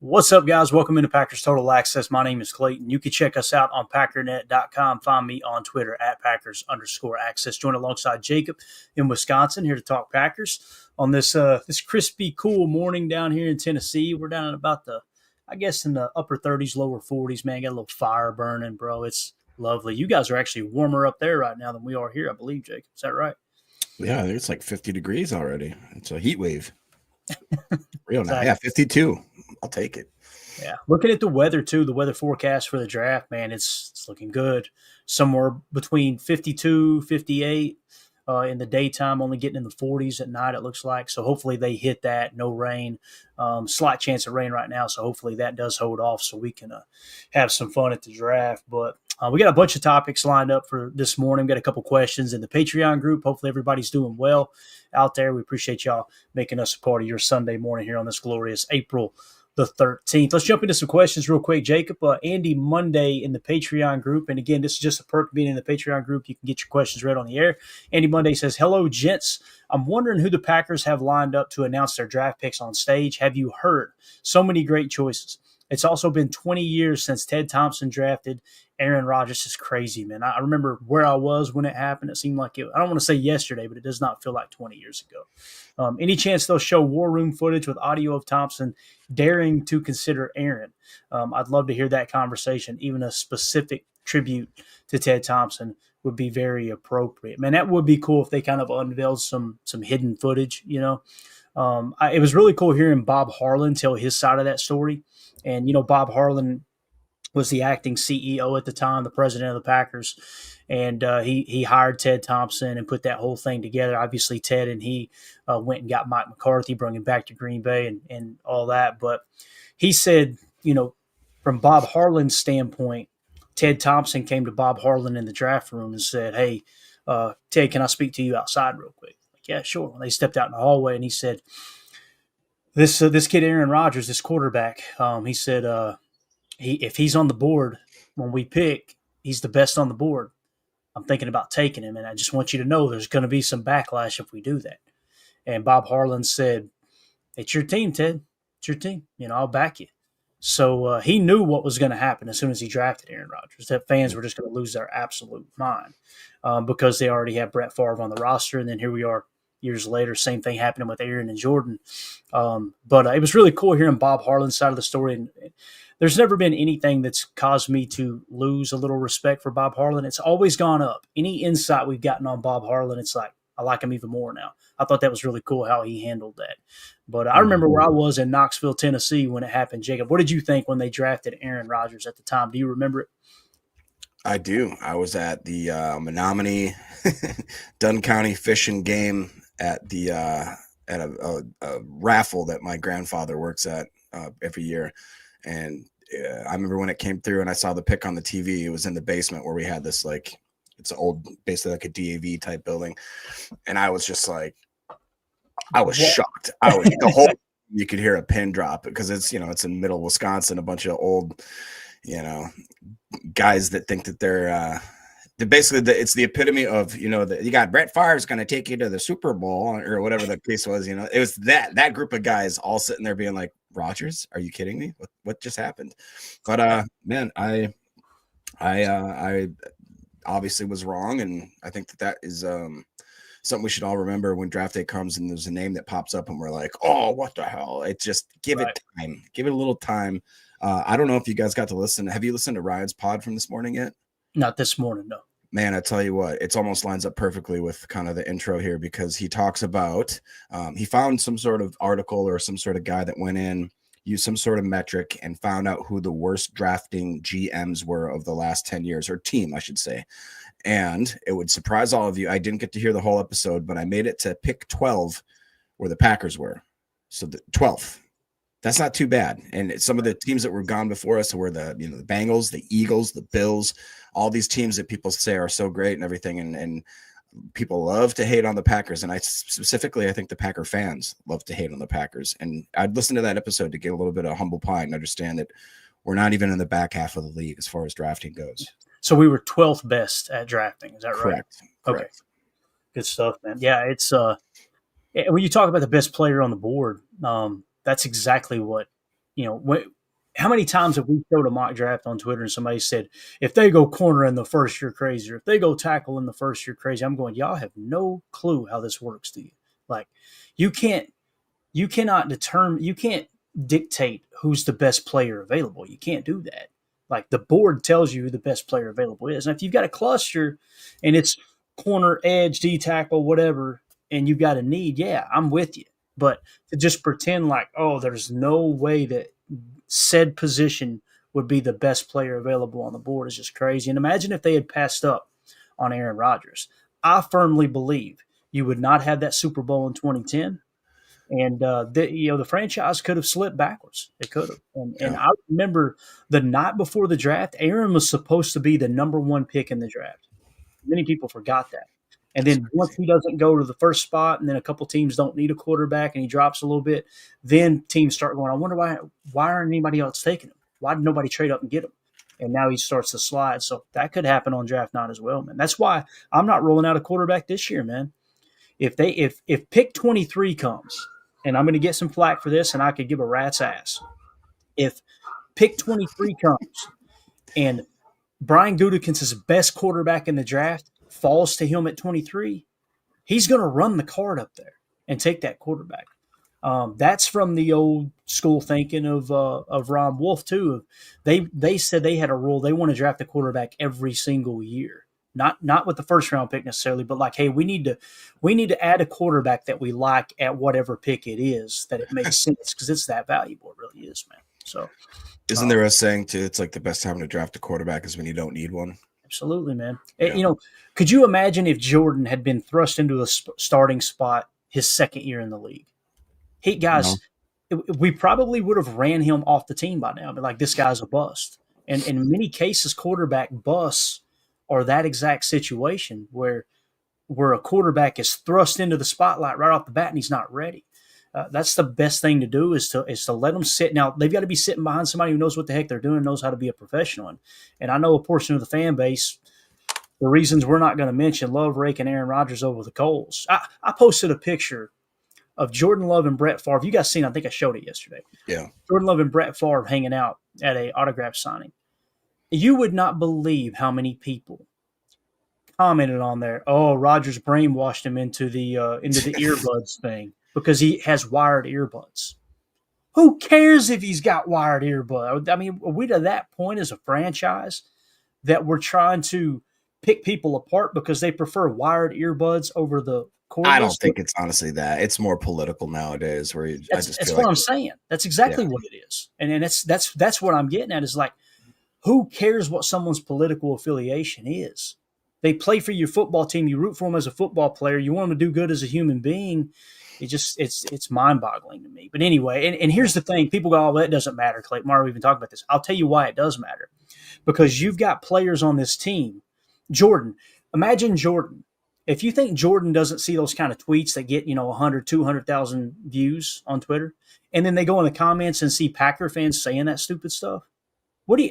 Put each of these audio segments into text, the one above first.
What's up, guys? Welcome into Packers Total Access. My name is Clayton. You can check us out on packernet.com. Find me on Twitter at Packers_access. Join alongside Jacob in Wisconsin here to talk Packers on this crispy, cool morning down here in Tennessee. We're down at about in the upper 30s, lower 40s, man. Got a little fire burning, bro. It's lovely. You guys are actually warmer up there right now than we are here, I believe, Jacob. Is that right? Yeah, I think it's like 50 degrees already. It's a heat wave. Real Exactly. nice. Yeah, 52. I'll take it. Yeah. Looking at the weather, too, the weather forecast for the draft, man, it's looking good. Somewhere between 52, 58 in the daytime, only getting in the 40s at night, it looks like. So hopefully they hit that. No rain. Slight chance of rain right now. So hopefully that does hold off so we can have some fun at the draft. But we got a bunch of topics lined up for this morning. We got a couple questions in the Patreon group. Hopefully everybody's doing well out there. We appreciate y'all making us a part of your Sunday morning here on this glorious April the 13th. Let's jump into some questions real quick, Jacob. Andy Monday in the Patreon group. And again, this is just a perk of being in the Patreon group. You can get your questions read on the air. Andy Monday says, hello, gents. I'm wondering who the Packers have lined up to announce their draft picks on stage. Have you heard? So many great choices. It's also been 20 years since Ted Thompson drafted Aaron Rodgers. Is crazy, man. I remember where I was when it happened. It seemed like I don't want to say yesterday, but it does not feel like 20 years ago. Any chance they'll show war room footage with audio of Thompson daring to consider Aaron? I'd love to hear that conversation. Even a specific tribute to Ted Thompson would be very appropriate. Man, that would be cool if they kind of unveiled some hidden footage, you know. It was really cool hearing Bob Harlan tell his side of that story. And, you know, Bob Harlan was the acting CEO at the time, the president of the Packers. And he hired Ted Thompson and put that whole thing together. Obviously, Ted and he went and got Mike McCarthy, brought him back to Green Bay and all that. But he said, you know, from Bob Harlan's standpoint, Ted Thompson came to Bob Harlan in the draft room and said, hey, Ted, can I speak to you outside real quick? Like, yeah, sure. And they stepped out in the hallway and he said, this kid, Aaron Rodgers, this quarterback, he said if he's on the board when we pick, he's the best on the board. I'm thinking about taking him, and I just want you to know there's going to be some backlash if we do that. And Bob Harlan said, it's your team, Ted. It's your team. You know, I'll back you. So he knew what was going to happen as soon as he drafted Aaron Rodgers, that fans were just going to lose their absolute mind because they already have Brett Favre on the roster, and then here we are years later, same thing happening with Aaron and Jordan. But it was really cool hearing Bob Harlan's side of the story. And there's never been anything that's caused me to lose a little respect for Bob Harlan. It's always gone up. Any insight we've gotten on Bob Harlan, it's like, I like him even more now. I thought that was really cool how he handled that. But I remember where I was in Knoxville, Tennessee when it happened. Jacob, what did you think when they drafted Aaron Rodgers at the time? Do you remember it? I do. I was at the Menominee Dunn County fishing game at the at a raffle that my grandfather works at every year. And I remember when it came through and I saw the pick on the TV. It was in the basement where we had this, like, it's old, basically like a DAV type building. And I was just like, I was shocked. I was the whole, you could hear a pin drop because it's, you know, it's in middle Wisconsin, a bunch of old, you know, guys that think that they're basically it's the epitome of, you know, you got Brett Favre's going to take you to the Super Bowl or whatever the case was. You know, it was that group of guys all sitting there being like, Rodgers, are you kidding me? What just happened? But man, I obviously was wrong, and I think that is something we should all remember when draft day comes and there's a name that pops up and we're like, oh, what the hell? It's just give it time, give it a little time. I don't know if you guys got to listen. Have you listened to Ryan's pod from this morning yet? Not this morning, no. Man, I tell you what, it almost lines up perfectly with kind of the intro here because he talks about he found some sort of article or some sort of guy that went in, used some sort of metric and found out who the worst drafting GMs were of the last 10 years, or team, I should say. And it would surprise all of you. I didn't get to hear the whole episode, but I made it to pick 12 where the Packers were. So the 12th. That's not too bad. And some of the teams that were gone before us were the Bengals, the Eagles, the Bills, all these teams that people say are so great and everything. And people love to hate on the Packers. And I think the Packer fans love to hate on the Packers. And I'd listen to that episode to get a little bit of humble pie and understand that we're not even in the back half of the league as far as drafting goes. So we were 12th best at drafting. Is that right? Correct. Okay. Good stuff, man. Yeah, it's when you talk about the best player on the board, that's exactly what how many times have we showed a mock draft on Twitter and somebody said, if they go corner in the first, you're crazy, or if they go tackle in the first, you're crazy? I'm going, y'all have no clue how this works, do you? Like, you can't you cannot determine you can't dictate who's the best player available. You can't do that. Like, the board tells you who the best player available is. And if you've got a cluster and it's corner, edge, D tackle, whatever, and you've got a need, yeah, I'm with you. But to just pretend like, oh, there's no way that said position would be the best player available on the board is just crazy. And imagine if they had passed up on Aaron Rodgers. I firmly believe you would not have that Super Bowl in 2010, and the franchise could have slipped backwards. They could have. And I remember the night before the draft, Aaron was supposed to be the number one pick in the draft. Many people forgot that. And then once he doesn't go to the first spot, and then a couple teams don't need a quarterback, and he drops a little bit, then teams start going, I wonder why aren't anybody else taking him? Why did nobody trade up and get him? And now he starts to slide. So that could happen on draft night as well, man. That's why I'm not rolling out a quarterback this year, man. If pick 23 comes, and I'm going to get some flack for this, and I could give a rat's ass. If pick 23 comes and Brian Gutekunst's best quarterback in the draft falls to him at 23, he's going to run the card up there and take that quarterback. That's from the old school thinking of Ron Wolf too. They said they had a rule. They want to draft a quarterback every single year. Not with the first round pick necessarily, but like, hey, we need to add a quarterback that we like at whatever pick it is, that it makes sense because it's that valuable. It really is, man. So, isn't there a saying too? It's like the best time to draft a quarterback is when you don't need one. Absolutely, man. Yeah. Could you imagine if Jordan had been thrust into a starting spot his second year in the league? We probably would have ran him off the team by now. But like, this guy's a bust. And in many cases, quarterback busts are that exact situation where a quarterback is thrust into the spotlight right off the bat and he's not ready. That's the best thing to do is to let them sit. Now, they've got to be sitting behind somebody who knows what the heck they're doing, knows how to be a professional. And I know a portion of the fan base, the reasons we're not going to mention, love raking Aaron Rodgers over the coals. I posted a picture of Jordan Love and Brett Favre. You guys seen? I think I showed it yesterday. Yeah, Jordan Love and Brett Favre hanging out at a autograph signing. You would not believe how many people commented on there. Oh, Rodgers brainwashed him into the earbuds thing because he has wired earbuds. Who cares if he's got wired earbuds? I mean, are we to that point as a franchise that we're trying to pick people apart because they prefer wired earbuds over the cordless? I don't think it's honestly that. It's more political nowadays. That's what I'm saying. That's exactly what it is, and that's what I'm getting at. Is like, who cares what someone's political affiliation is? They play for your football team. You root for them as a football player. You want them to do good as a human being. It's mind-boggling to me. But anyway, and here's the thing. People go, oh, that doesn't matter, Clay. Mario even talked about this. I'll tell you why it does matter. Because you've got players on this team. Jordan, imagine Jordan. If you think Jordan doesn't see those kind of tweets that get, 100, 200,000 views on Twitter, and then they go in the comments and see Packer fans saying that stupid stuff,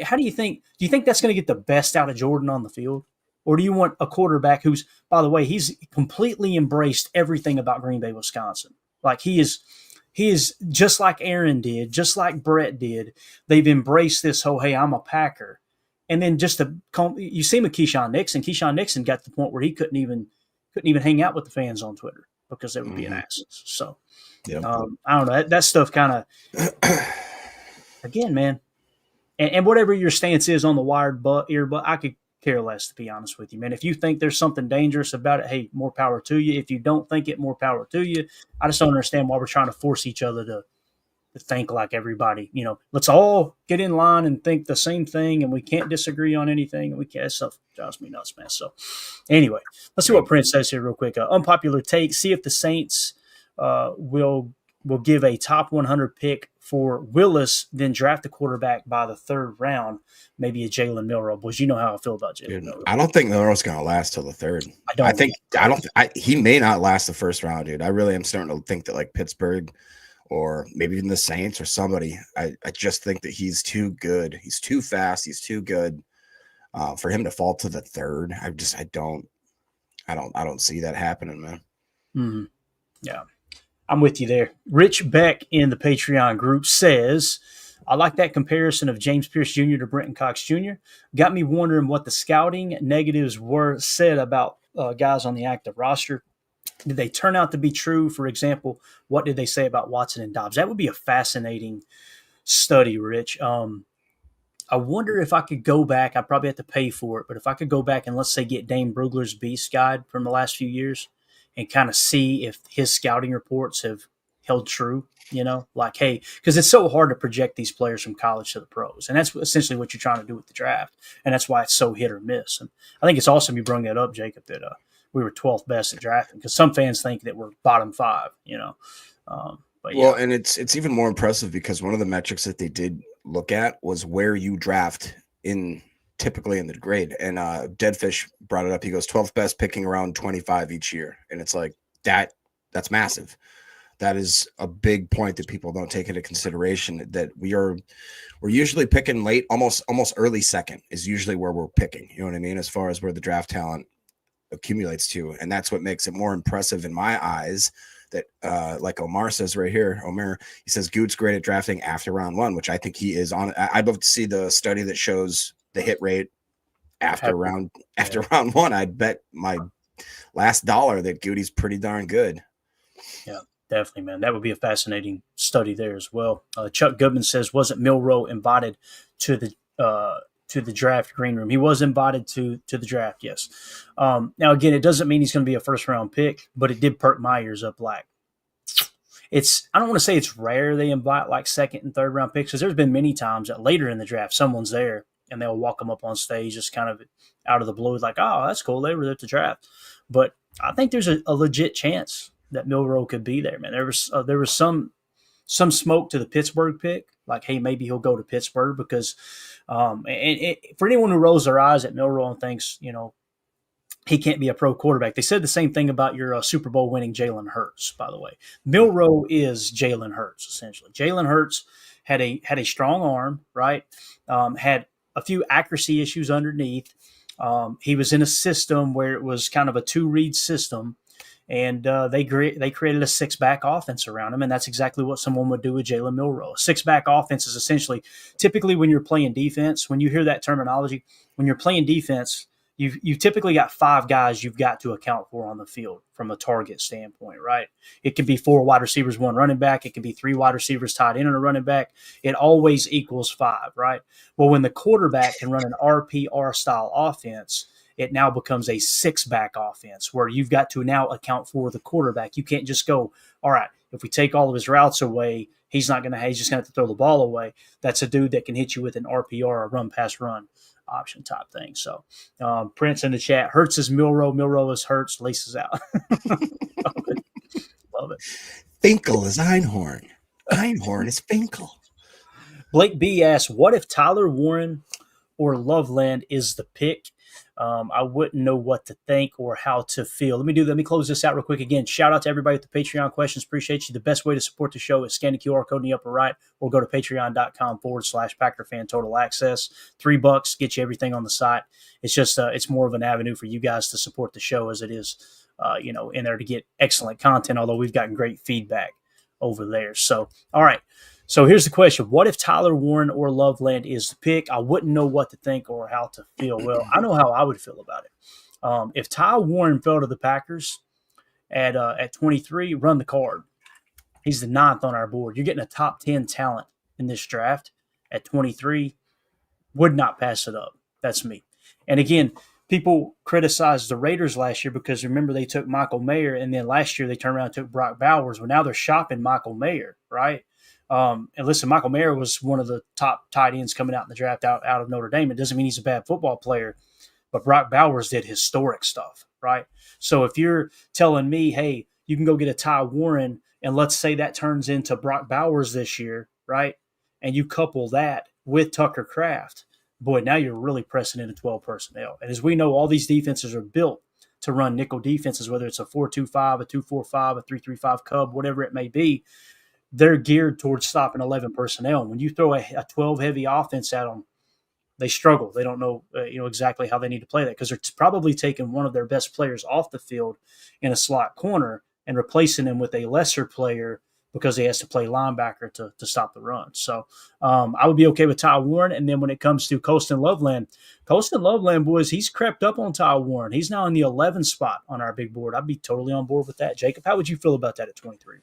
how do you think that's going to get the best out of Jordan on the field? Or do you want a quarterback who's, by the way, he's completely embraced everything about Green Bay, Wisconsin. Like, he is just like Aaron did, just like Brett did. They've embraced this whole, hey, I'm a Packer. And then you see him with Keyshawn Nixon. Keyshawn Nixon got to the point where he couldn't even hang out with the fans on Twitter because they would be an asses. So, I don't know. That stuff kind of, again, man. And whatever your stance is on the wired earbud, I could care less, to be honest with you, man. If you think there's something dangerous about it, hey, more power to you. If you don't think it, more power to you. I just don't understand why we're trying to force each other to think like everybody. Let's all get in line and think the same thing, and we can't disagree on anything. And that stuff drives me nuts, man. So anyway, let's see what Prince says here real quick. Unpopular take. See if the Saints will give a top 100 pick for Willis, then draft a quarterback by the third round, maybe a Jalen Milroe. Boys, you know how I feel about Jalen Milroe. I don't think Milroe's going to last till the third. He may not last the first round, dude. I really am starting to think that like Pittsburgh or maybe even the Saints or somebody, I just think that he's too good. He's too fast. He's too good for him to fall to the third. I don't see that happening, man. Mm-hmm. Yeah. I'm with you there. Rich Beck in the Patreon group says, I like that comparison of James Pierce Jr. to Brenton Cox Jr. Got me wondering what the scouting negatives were said about guys on the active roster. Did they turn out to be true? For example, what did they say about Watson and Dobbs? That would be a fascinating study, Rich. I wonder if I could go back. I'd probably have to pay for it, but if I could go back and let's say get Dane Brugler's Beast Guide from the last few years and kind of see if his scouting reports have held true, like, hey, because it's so hard to project these players from college to the pros. And that's essentially what you're trying to do with the draft. And that's why it's so hit or miss. And I think it's awesome you brought that up, Jacob, that we were 12th best at drafting because some fans think that we're bottom five, But Well, yeah, and it's even more impressive because one of the metrics that they did look at was where you draft typically in the grade. And Deadfish brought it up. He goes 12th best, picking around 25 each year. And it's like that's massive. That is a big point that people don't take into consideration, that we're usually picking late, almost early second is usually where we're picking. You know what I mean? As far as where the draft talent accumulates to. And that's what makes it more impressive in my eyes. That like Omar says right here, he says Goot's great at drafting after round one, which I think he is on. I'd love to see the study that shows the hit rate after round one. I'd bet my last dollar that Gooty's pretty darn good. Yeah, definitely, man. That would be a fascinating study there as well. Chuck Goodman says, wasn't Milroe invited to the draft green room? He was invited to the draft, yes. Now, again, it doesn't mean he's going to be a first-round pick, but it did perk my ears up. Like, I don't want to say it's rare they invite like second and third round picks, because there's been many times that later in the draft, someone's there and they'll walk them up on stage just kind of out of the blue, like, oh, that's cool, they were there to draft. But I think there's a legit chance that Milroe could be there, man. There was some smoke to the Pittsburgh pick, like, hey, maybe he'll go to Pittsburgh because for anyone who rolls their eyes at Milroe and thinks, he can't be a pro quarterback, they said the same thing about your Super Bowl winning Jalen Hurts, by the way. Milroe is Jalen Hurts, essentially. Jalen Hurts had a strong arm, right? Had a few accuracy issues underneath. He was in a system where it was kind of a two-read system, and they created a six-back offense around him, and that's exactly what someone would do with Jalen Milroe. A six-back offense is essentially, typically when you're playing defense, when you hear that terminology, when you're playing defense, you've typically got five guys you've got to account for on the field from a target standpoint, right? It could be four wide receivers, one running back. It could be three wide receivers tied in and a running back. It always equals five, right? Well, when the quarterback can run an RPR style offense, it now becomes a six-back offense where you've got to now account for the quarterback. You can't just go, all right, if we take all of his routes away, he's just going to have to throw the ball away. That's a dude that can hit you with an RPR, a run-pass-run option type thing. So Prince in the chat, Hurts is Milroe, Milroe is Hurts, Lace is out. Love it. Finkel is Einhorn. Einhorn is Finkel. Blake B asks, what if Tyler Warren or Loveland is the pick? I wouldn't know what to think or how to feel. Let me close this out real quick. Again, shout out to everybody with the Patreon questions. Appreciate you. The best way to support the show is scan the QR code in the upper right or go to patreon.com/Packer Fan Total Access. $3 get you everything on the site. It's just, it's more of an avenue for you guys to support the show as it is, in there to get excellent content, although we've gotten great feedback over there. So, all right. So here's the question. What if Tyler Warren or Loveland is the pick? I wouldn't know what to think or how to feel. Well, I know how I would feel about it. If Ty Warren fell to the Packers at 23, run the card. He's the 9th on our board. You're getting a top 10 talent in this draft at 23. Would not pass it up. That's me. And again, people criticized the Raiders last year because remember they took Michael Mayer, and then last year they turned around and took Brock Bowers. Well, now they're shopping Michael Mayer, right? And listen, Michael Mayer was one of the top tight ends coming out in the draft out of Notre Dame. It doesn't mean he's a bad football player, but Brock Bowers did historic stuff, right? So if you're telling me, hey, you can go get a Ty Warren, and let's say that turns into Brock Bowers this year, right? And you couple that with Tucker Kraft, boy, now you're really pressing into 12 personnel. And as we know, all these defenses are built to run nickel defenses, whether it's a 4-2-5, a 2-4-5, a 3-3-5 Cub, whatever it may be. They're geared towards stopping 11 personnel. And when you throw a 12-heavy offense at them, they struggle. They don't know exactly how they need to play that because they're probably taking one of their best players off the field in a slot corner and replacing him with a lesser player because he has to play linebacker to stop the run. So I would be okay with Ty Warren. And then when it comes to Colston Loveland, boys, he's crept up on Ty Warren. He's now in the 11th spot on our big board. I'd be totally on board with that. Jacob, how would you feel about that at 23,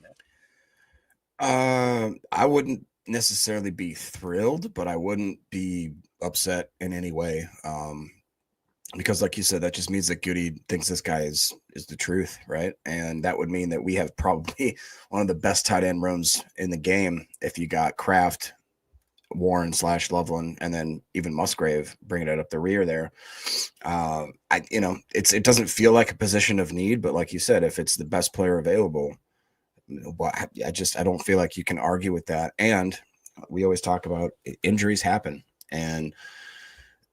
I wouldn't necessarily be thrilled, but I wouldn't be upset in any way. Because like you said, that just means that Goody thinks this guy is the truth, right? And that would mean that we have probably one of the best tight end rooms in the game if you got Kraft, Warren / Loveland, and then even Musgrave bringing it up the rear there. It doesn't feel like a position of need, but like you said, if it's the best player available, I don't feel like you can argue with that. And we always talk about injuries happen, and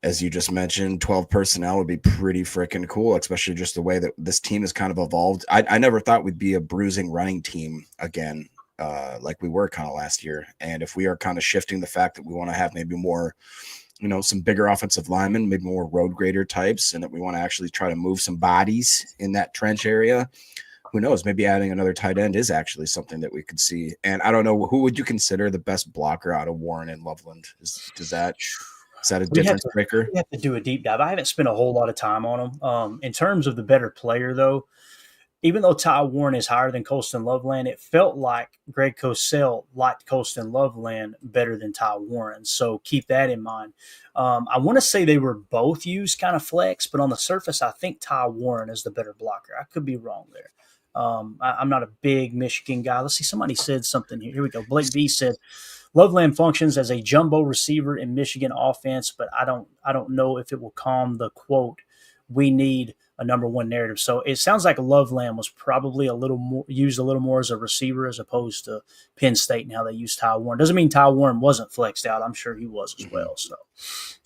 as you just mentioned, 12 personnel would be pretty freaking cool, especially just the way that this team has kind of evolved. I never thought we'd be a bruising running team again, like we were kind of last year. And if we are kind of shifting the fact that we want to have maybe more, some bigger offensive linemen, maybe more road grader types, and that we want to actually try to move some bodies in that trench area, who knows, maybe adding another tight end is actually something that we could see. And I don't know, who would you consider the best blocker out of Warren and Loveland? Is that a difference maker? We have to do a deep dive. I haven't spent a whole lot of time on him. In terms of the better player, though, even though Ty Warren is higher than Colston Loveland, it felt like Greg Cosell liked Colston Loveland better than Ty Warren. So keep that in mind. I want to say they were both used kind of flex, but on the surface, I think Ty Warren is the better blocker. I could be wrong there. I'm not a big Michigan guy. Let's see. Somebody said something here. Here we go. Blake B said, Loveland functions as a jumbo receiver in Michigan offense, but I don't know if it will calm the quote, we need a number one narrative. So it sounds like Loveland was probably used a little more as a receiver as opposed to Penn State and how they used Ty Warren. Doesn't mean Ty Warren wasn't flexed out. I'm sure he was as well. So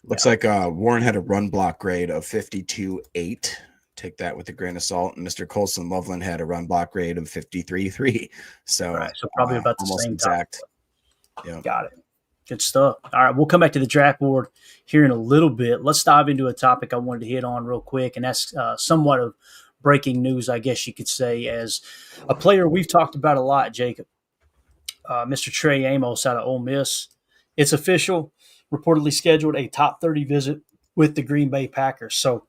looks like Warren had a run block grade of 52.8. Take that with a grain of salt. And Mr. Colston Loveland had a run block grade of 53.3. So, so probably about the same exact. Yeah. Got it. Good stuff. All right, we'll come back to the draft board here in a little bit. Let's dive into a topic I wanted to hit on real quick, and that's somewhat of breaking news, I guess you could say, as a player we've talked about a lot, Jacob. Mr. Trey Amos out of Ole Miss. It's official, reportedly scheduled a top 30 visit with the Green Bay Packers. So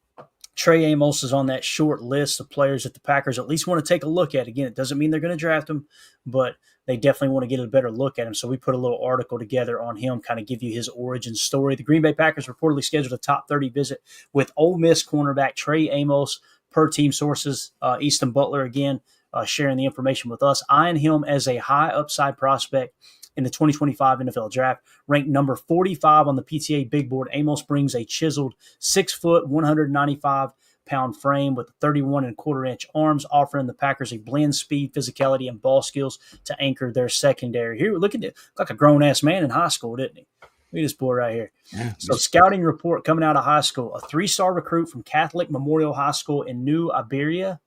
Trey Amos is on that short list of players that the Packers at least want to take a look at. Again, it doesn't mean they're going to draft him, but they definitely want to get a better look at him. So we put a little article together on him, kind of give you his origin story. The Green Bay Packers reportedly scheduled a top 30 visit with Ole Miss cornerback Trey Amos, per team sources. Easton Butler, again, sharing the information with us, eyeing him as a high upside prospect in the 2025 NFL Draft. Ranked number 45 on the PTA Big Board, Amos brings a chiseled 6 foot, 195-pound frame with 31.25-inch arms, offering the Packers a blend speed, physicality, and ball skills to anchor their secondary. Here, look at it, like a grown-ass man in high school, didn't he? Look at this boy right here. Yeah, so scouting report coming out of high school, a 3-star recruit from Catholic Memorial High School in New Iberia,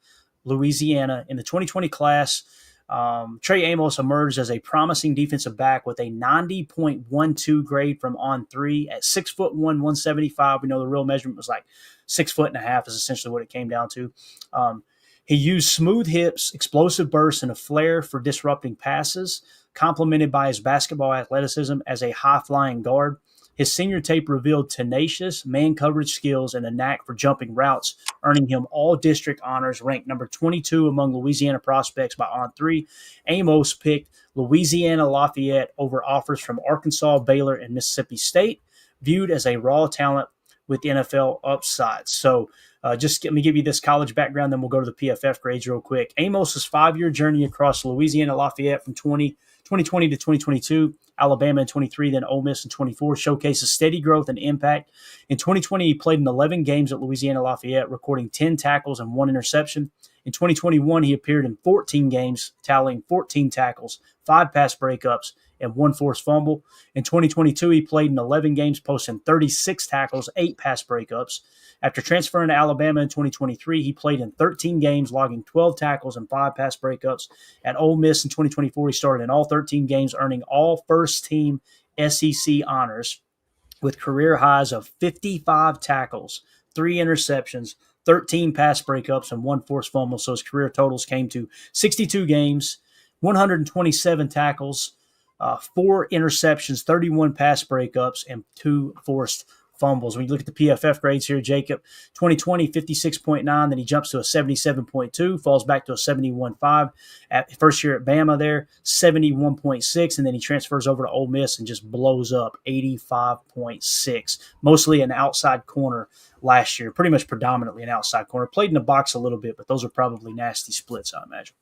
Louisiana. In the 2020 class, Trey Amos emerged as a promising defensive back with a 90.12 grade from On3 at 6'1", 175. We know the real measurement was like 6.5 is essentially what it came down to. He used smooth hips, explosive bursts, and a flair for disrupting passes, complemented by his basketball athleticism as a high-flying guard. His senior tape revealed tenacious man coverage skills and a knack for jumping routes, earning him all-district honors, ranked number 22 among Louisiana prospects by On3. Amos picked Louisiana Lafayette over offers from Arkansas, Baylor, and Mississippi State, viewed as a raw talent with NFL upside. So just let me give you this college background, then we'll go to the PFF grades real quick. Amos's 5-year journey across Louisiana Lafayette from 2020 to 2022, Alabama in 23, then Ole Miss in 24, showcases steady growth and impact. In 2020, he played in 11 games at Louisiana Lafayette, recording 10 tackles and 1 interception. In 2021, he appeared in 14 games, tallying 14 tackles, 5 pass breakups, and 1 forced fumble. In 2022, he played in 11 games, posting 36 tackles, 8 pass breakups. After transferring to Alabama in 2023, he played in 13 games, logging 12 tackles and 5 pass breakups. At Ole Miss in 2024, he started in all 13 games, earning all first-team SEC honors with career highs of 55 tackles, 3 interceptions, 13 pass breakups, and 1 forced fumble. So his career totals came to 62 games, 127 tackles, 4 interceptions, 31 pass breakups, and 2 forced fumbles. When you look at the PFF grades here, Jacob, 2020, 56.9, then he jumps to a 77.2, falls back to a 71.5. At first year at Bama there, 71.6, and then he transfers over to Ole Miss and just blows up 85.6, mostly an outside corner last year, pretty much predominantly an outside corner. Played in the box a little bit, but those are probably nasty splits, I imagine.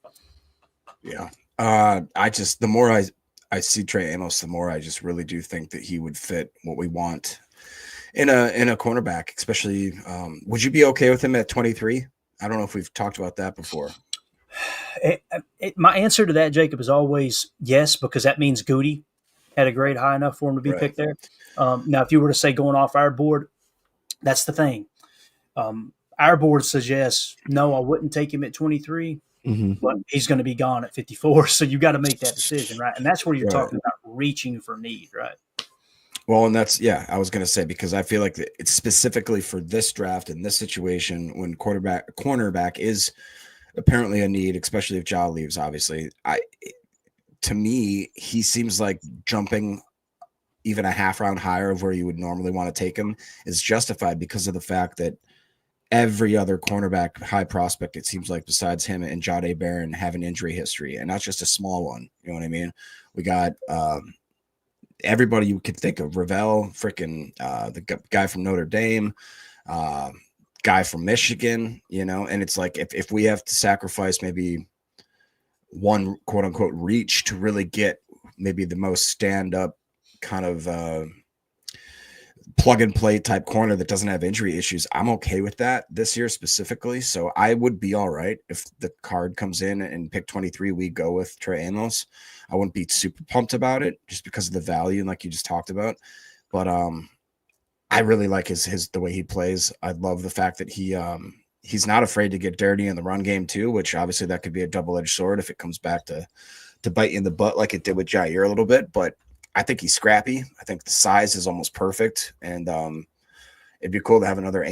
Yeah. The more I see Trey Amos, the more I just really do think that he would fit what we want in a cornerback, especially. Would you be okay with him at 23? I don't know if we've talked about that before. My answer to that, Jacob, is always yes, because that means Goody had a grade high enough for him to be picked there. Now, if you were to say going off our board, that's the thing. Our board says yes. No, I wouldn't take him at 23. But he's going to be gone at 54, so you got to make that decision, right? And that's where you're talking about reaching for need, right? Well, and I was going to say, because I feel like it's specifically for this draft and this situation when cornerback is apparently a need, especially if Ja leaves, obviously. To me, he seems like jumping even a half round higher of where you would normally want to take him is justified because of the fact that every other cornerback high prospect, it seems like, besides him and Jahdae Barron, have an injury history, and not just a small one. You know what I mean? We got everybody you could think of: Ravel, freaking the guy from Notre Dame, guy from Michigan. You know, and it's like if we have to sacrifice maybe one quote unquote reach to really get maybe the most stand up kind of plug and play type corner that doesn't have injury issues, I'm okay with that this year specifically. So I would be all right if the card comes in and pick 23, we go with Trey Amos. I wouldn't be super pumped about it just because of the value and like you just talked about. But I really like his the way he plays. I love the fact that he's not afraid to get dirty in the run game too, which obviously that could be a double-edged sword if it comes back to bite you in the butt like it did with Jair a little bit. But I think he's scrappy. I think the size is almost perfect. And it'd be cool to have another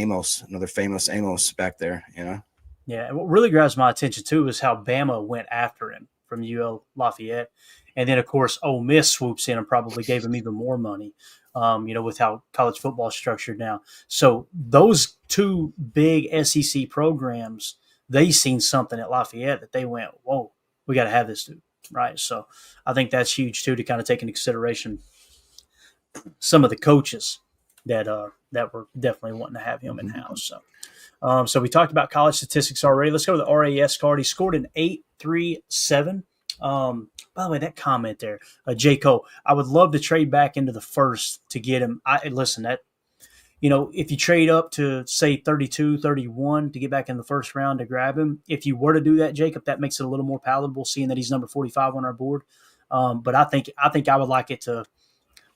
famous Amos back there, you know? Yeah. And what really grabs my attention, too, is how Bama went after him from UL Lafayette. And then, of course, Ole Miss swoops in and probably gave him even more money, with how college football is structured now. So those two big SEC programs, they seen something at Lafayette that they went, whoa, we got to have this dude. Right. So I think that's huge, too, to kind of take into consideration some of the coaches that were definitely wanting to have him in house. So we talked about college statistics already. Let's go to the RAS card. He scored an 8.37. By the way, that comment there, J. Cole, I would love to trade back into the first to get him. If you trade up to, say, 32, 31 to get back in the first round to grab him, if you were to do that, Jacob, that makes it a little more palatable, seeing that he's number 45 on our board. But I think I would like it to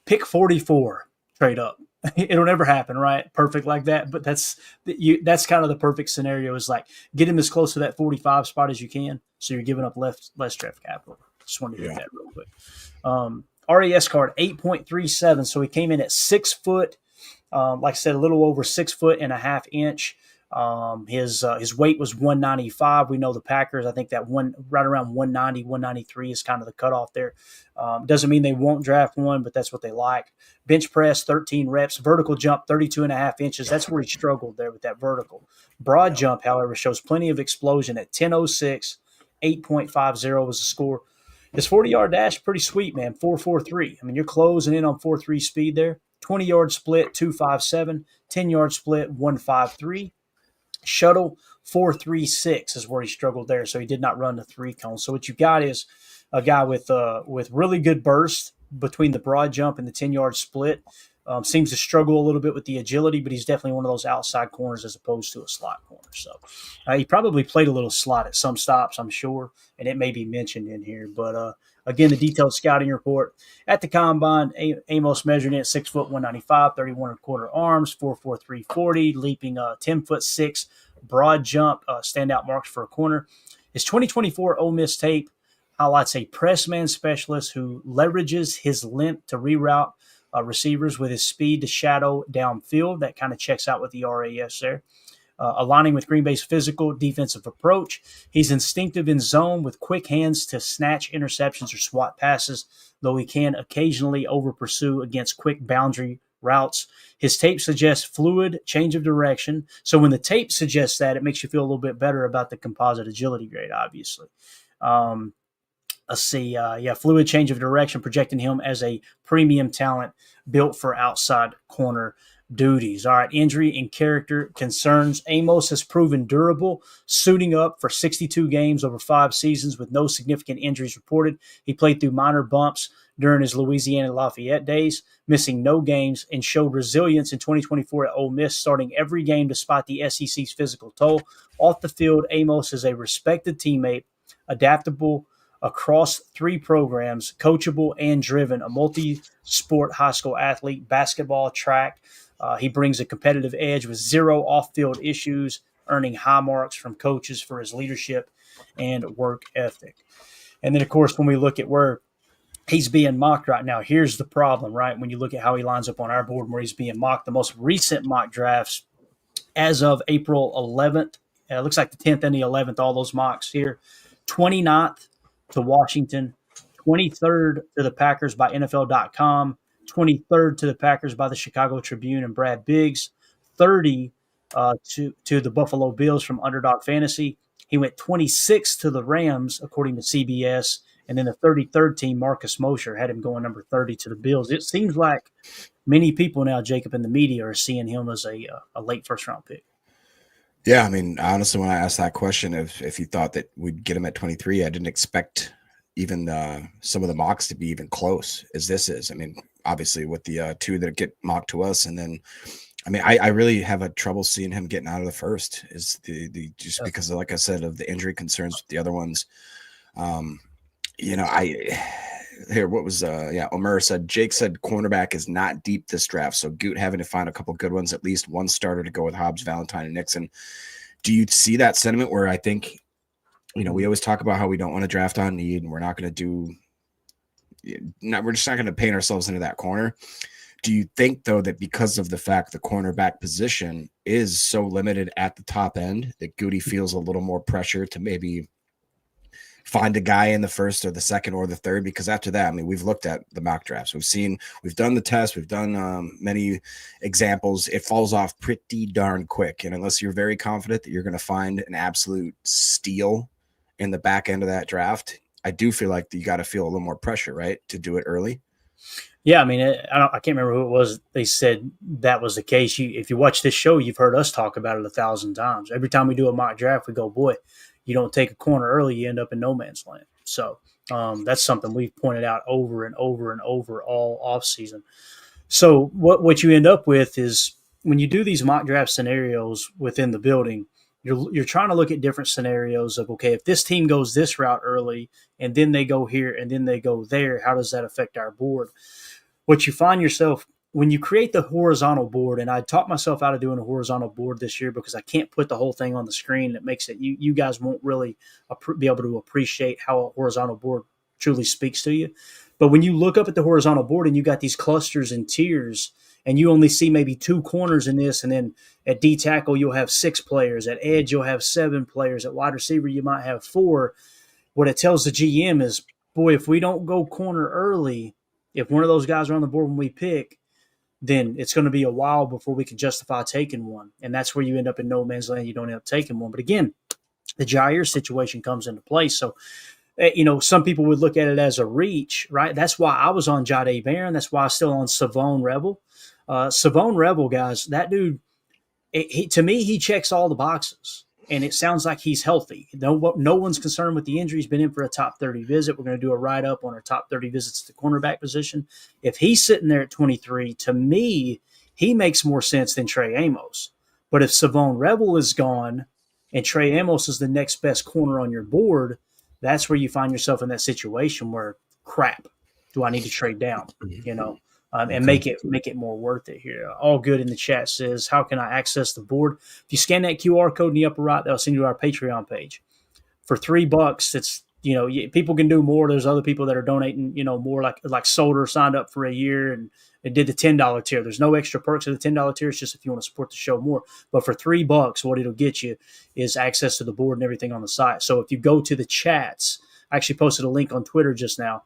pick 44, trade up. It'll never happen, right? Perfect like that. But that's kind of the perfect scenario, is like get him as close to that 45 spot as you can, so you're giving up less draft capital. Just wanted to hit that real quick. RAS card, 8.37. So he came in at 6 foot. Like I said, a little over 6 foot and a half inch. His weight was 195. We know the Packers, I think that right around 190, 193 is kind of the cutoff there. Doesn't mean they won't draft one, but that's what they like. Bench press, 13 reps. Vertical jump, 32 and a half inches. That's where he struggled there with that vertical. Broad jump, however, shows plenty of explosion at 10.06. 8.50 was the score. His 40-yard dash, pretty sweet, man. 4.43. I mean, you're closing in on 4.3 speed there. 20-yard split, 2.57. 10-yard split, 1.53. Shuttle, 4.36 is where he struggled there, so he did not run the 3-cone. So what you got is a guy with really good burst between the broad jump and the 10-yard split. Seems to struggle a little bit with the agility, but he's definitely one of those outside corners as opposed to a slot corner. So he probably played a little slot at some stops, I'm sure, and it may be mentioned in here. But again, the detailed scouting report at the combine, Amos measured in at 6 foot 195, 31 1/4 arms, 4.4 340, leaping 10'6", broad jump, standout marks for a corner. His 2024 Ole Miss tape highlights a press man specialist who leverages his length to reroute receivers with his speed to shadow downfield. That kind of checks out with the RAS there. aligning with Green Bay's physical defensive approach. He's instinctive in zone with quick hands to snatch interceptions or swat passes, though he can occasionally over-pursue against quick boundary routes. His tape suggests fluid change of direction. So when the tape suggests that, it makes you feel a little bit better about the composite agility grade, obviously. Let's see. Fluid change of direction, projecting him as a premium talent built for outside corner duties. All right, injury and character concerns. Amos has proven durable, suiting up for 62 games over 5 seasons with no significant injuries reported. He played through minor bumps during his Louisiana Lafayette days, missing no games, and showed resilience in 2024 at Ole Miss, starting every game despite the SEC's physical toll. Off the field, Amos is a respected teammate, adaptable across 3 programs, coachable and driven, a multi-sport high school athlete, basketball, track. He brings a competitive edge with 0 off-field issues, earning high marks from coaches for his leadership and work ethic. And then, of course, when we look at where he's being mocked right now, here's the problem, right? When you look at how he lines up on our board and where he's being mocked, the most recent mock drafts as of April 11th, it looks like the 10th and the 11th, all those mocks here, 29th to Washington, 23rd to the Packers by NFL.com, 23rd to the Packers by the Chicago Tribune and Brad Biggs, 30 to the Buffalo Bills from Underdog Fantasy. He went 26th to the Rams, according to CBS, and then the 33rd team, Marcus Mosher, had him going number 30 to the Bills. It seems like many people now, Jacob, in the media are seeing him as a late first-round pick. Yeah, I mean, honestly, when I asked that question, if you thought that we'd get him at 23, I didn't expect even some of the mocks to be even close as this is. I mean, obviously with the 2 that get mocked to us, and then, I mean, I really have a trouble seeing him getting out of the first. Is the just because, like I said, of the injury concerns with the other ones. Omer said, Jake said cornerback is not deep this draft, so Goot having to find a couple good ones, at least one starter to go with Hobbs, Valentine, and Nixon. Do you see that sentiment where I think, we always talk about how we don't want to draft on need, and we're not going to we're just not going to paint ourselves into that corner. Do you think, though, that because of the fact the cornerback position is so limited at the top end, that Goody feels a little more pressure to maybe find a guy in the first or the second or the third? Because after that, I mean, we've looked at the mock drafts. We've done the test. We've done many examples. It falls off pretty darn quick. And unless you're very confident that you're going to find an absolute steal in the back end of that draft, I do feel like you got to feel a little more pressure, right, to do it early. Yeah, I mean, I can't remember who it was. They said that was the case. If you watch this show, you've heard us talk about it 1,000 times. Every time we do a mock draft, we go, boy, you don't take a corner early, you end up in no man's land. So that's something we've pointed out over and over and over all offseason. So what you end up with is when you do these mock draft scenarios within the building, you're trying to look at different scenarios of, okay, if this team goes this route early and then they go here and then they go there, how does that affect our board? What you find yourself when you create the horizontal board, and I taught myself out of doing a horizontal board this year because I can't put the whole thing on the screen. It makes it you guys won't really be able to appreciate how a horizontal board truly speaks to you. But when you look up at the horizontal board and you got these clusters and tiers, and you only see maybe 2 corners in this, and then at D tackle you'll have 6 players, at edge you'll have 7 players, at wide receiver you might have 4. What it tells the GM is, boy, if we don't go corner early, if one of those guys are on the board when we pick, then it's going to be a while before we can justify taking one. And that's where you end up in no man's land. You don't end up taking one. But again, the Jair situation comes into play. So, some people would look at it as a reach, right? That's why I was on Jahdae Barron. That's why I'm still on Savone Rebel. Savone Rebel, guys, that dude, to me, he checks all the boxes. And it sounds like he's healthy. No one's concerned with the injury. He's been in for a top 30 visit. We're going to do a write-up on our top 30 visits to the cornerback position. If he's sitting there at 23, to me, he makes more sense than Trey Amos. But if Savone Rebel is gone and Trey Amos is the next best corner on your board, that's where you find yourself in that situation where, crap, do I need to trade down? And make it more worth it here. All good in the chat says, how can I access the board? If you scan that QR code in the upper right, that'll send you to our Patreon page. For $3, it's people can do more. There's other people that are donating, more like Solder signed up for a year and it did the $10 tier. There's no extra perks of the $10 tier. It's just if you want to support the show more. But for $3, what it'll get you is access to the board and everything on the site. So if you go to the chats, I actually posted a link on Twitter just now.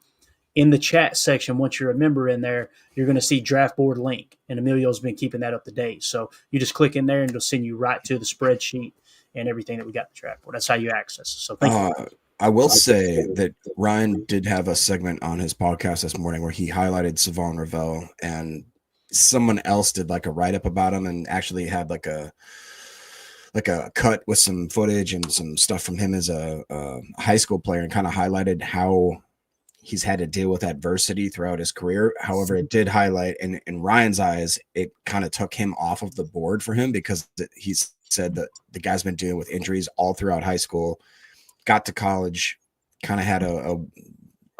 In the chat section, once you're a member in there, you're going to see draft board link. And Emilio's been keeping that up to date. So you just click in there and it'll send you right to the spreadsheet and everything that we got in the draft board. That's how you access it. So thank you. I will say that Ryan did have a segment on his podcast this morning where he highlighted Savon Ravel, and someone else did like a write-up about him and actually had like a cut with some footage and some stuff from him as a high school player, and kind of highlighted how he's had to deal with adversity throughout his career. However, it did highlight, in Ryan's eyes, it kind of took him off of the board for him because he's said that the guy's been dealing with injuries all throughout high school, got to college, kind of had a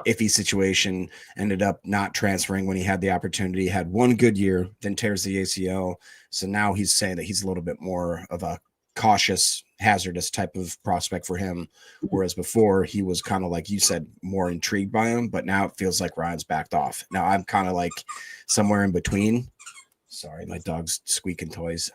iffy situation, ended up not transferring when he had the opportunity, had one good year, then tears the ACL. So now he's saying that he's a little bit more of a cautious, hazardous type of prospect for him. Whereas before he was kind of, like you said, more intrigued by him, but now it feels like Ryan's backed off. Now I'm kind of like somewhere in between. Sorry, my dog's squeaking toys.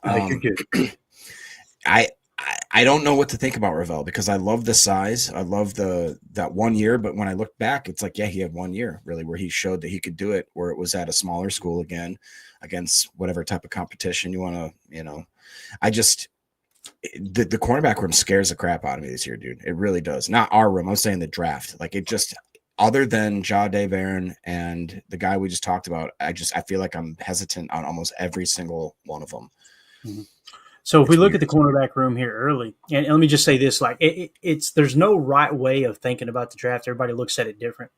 I don't know what to think about Ravel because I love the size. I love that 1 year, but when I look back, it's like, yeah, he had 1 year really where he showed that he could do it, where it was at a smaller school again against whatever type of competition you want to, I just, the cornerback room scares the crap out of me this year, dude. It really does. Not our room. I'm saying the draft. Like, it just, other than Dave Aaron and the guy we just talked about, I feel like I'm hesitant on almost every single one of them. Mm-hmm. So if we look at the cornerback room here early, and let me just say this, like there's no right way of thinking about the draft. Everybody looks at it different.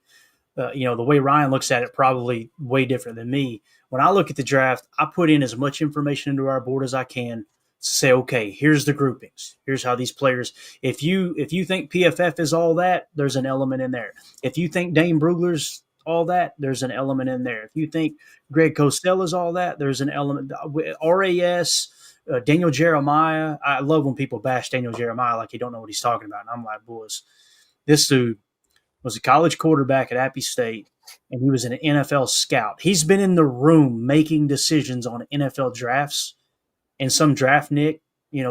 The way Ryan looks at it, probably way different than me. When I look at the draft, I put in as much information into our board as I can to say, okay, here's the groupings. Here's how these players, if you think PFF is all that, there's an element in there. If you think Dane Brugler's all that, there's an element in there. If you think Greg Cosell is all that, there's an element. RAS, Daniel Jeremiah. I love when people bash Daniel Jeremiah like he don't know what he's talking about. And I'm like, boys, this dude was a college quarterback at Appy State, and he was an NFL scout. He's been in the room making decisions on NFL drafts, and some draft Nick,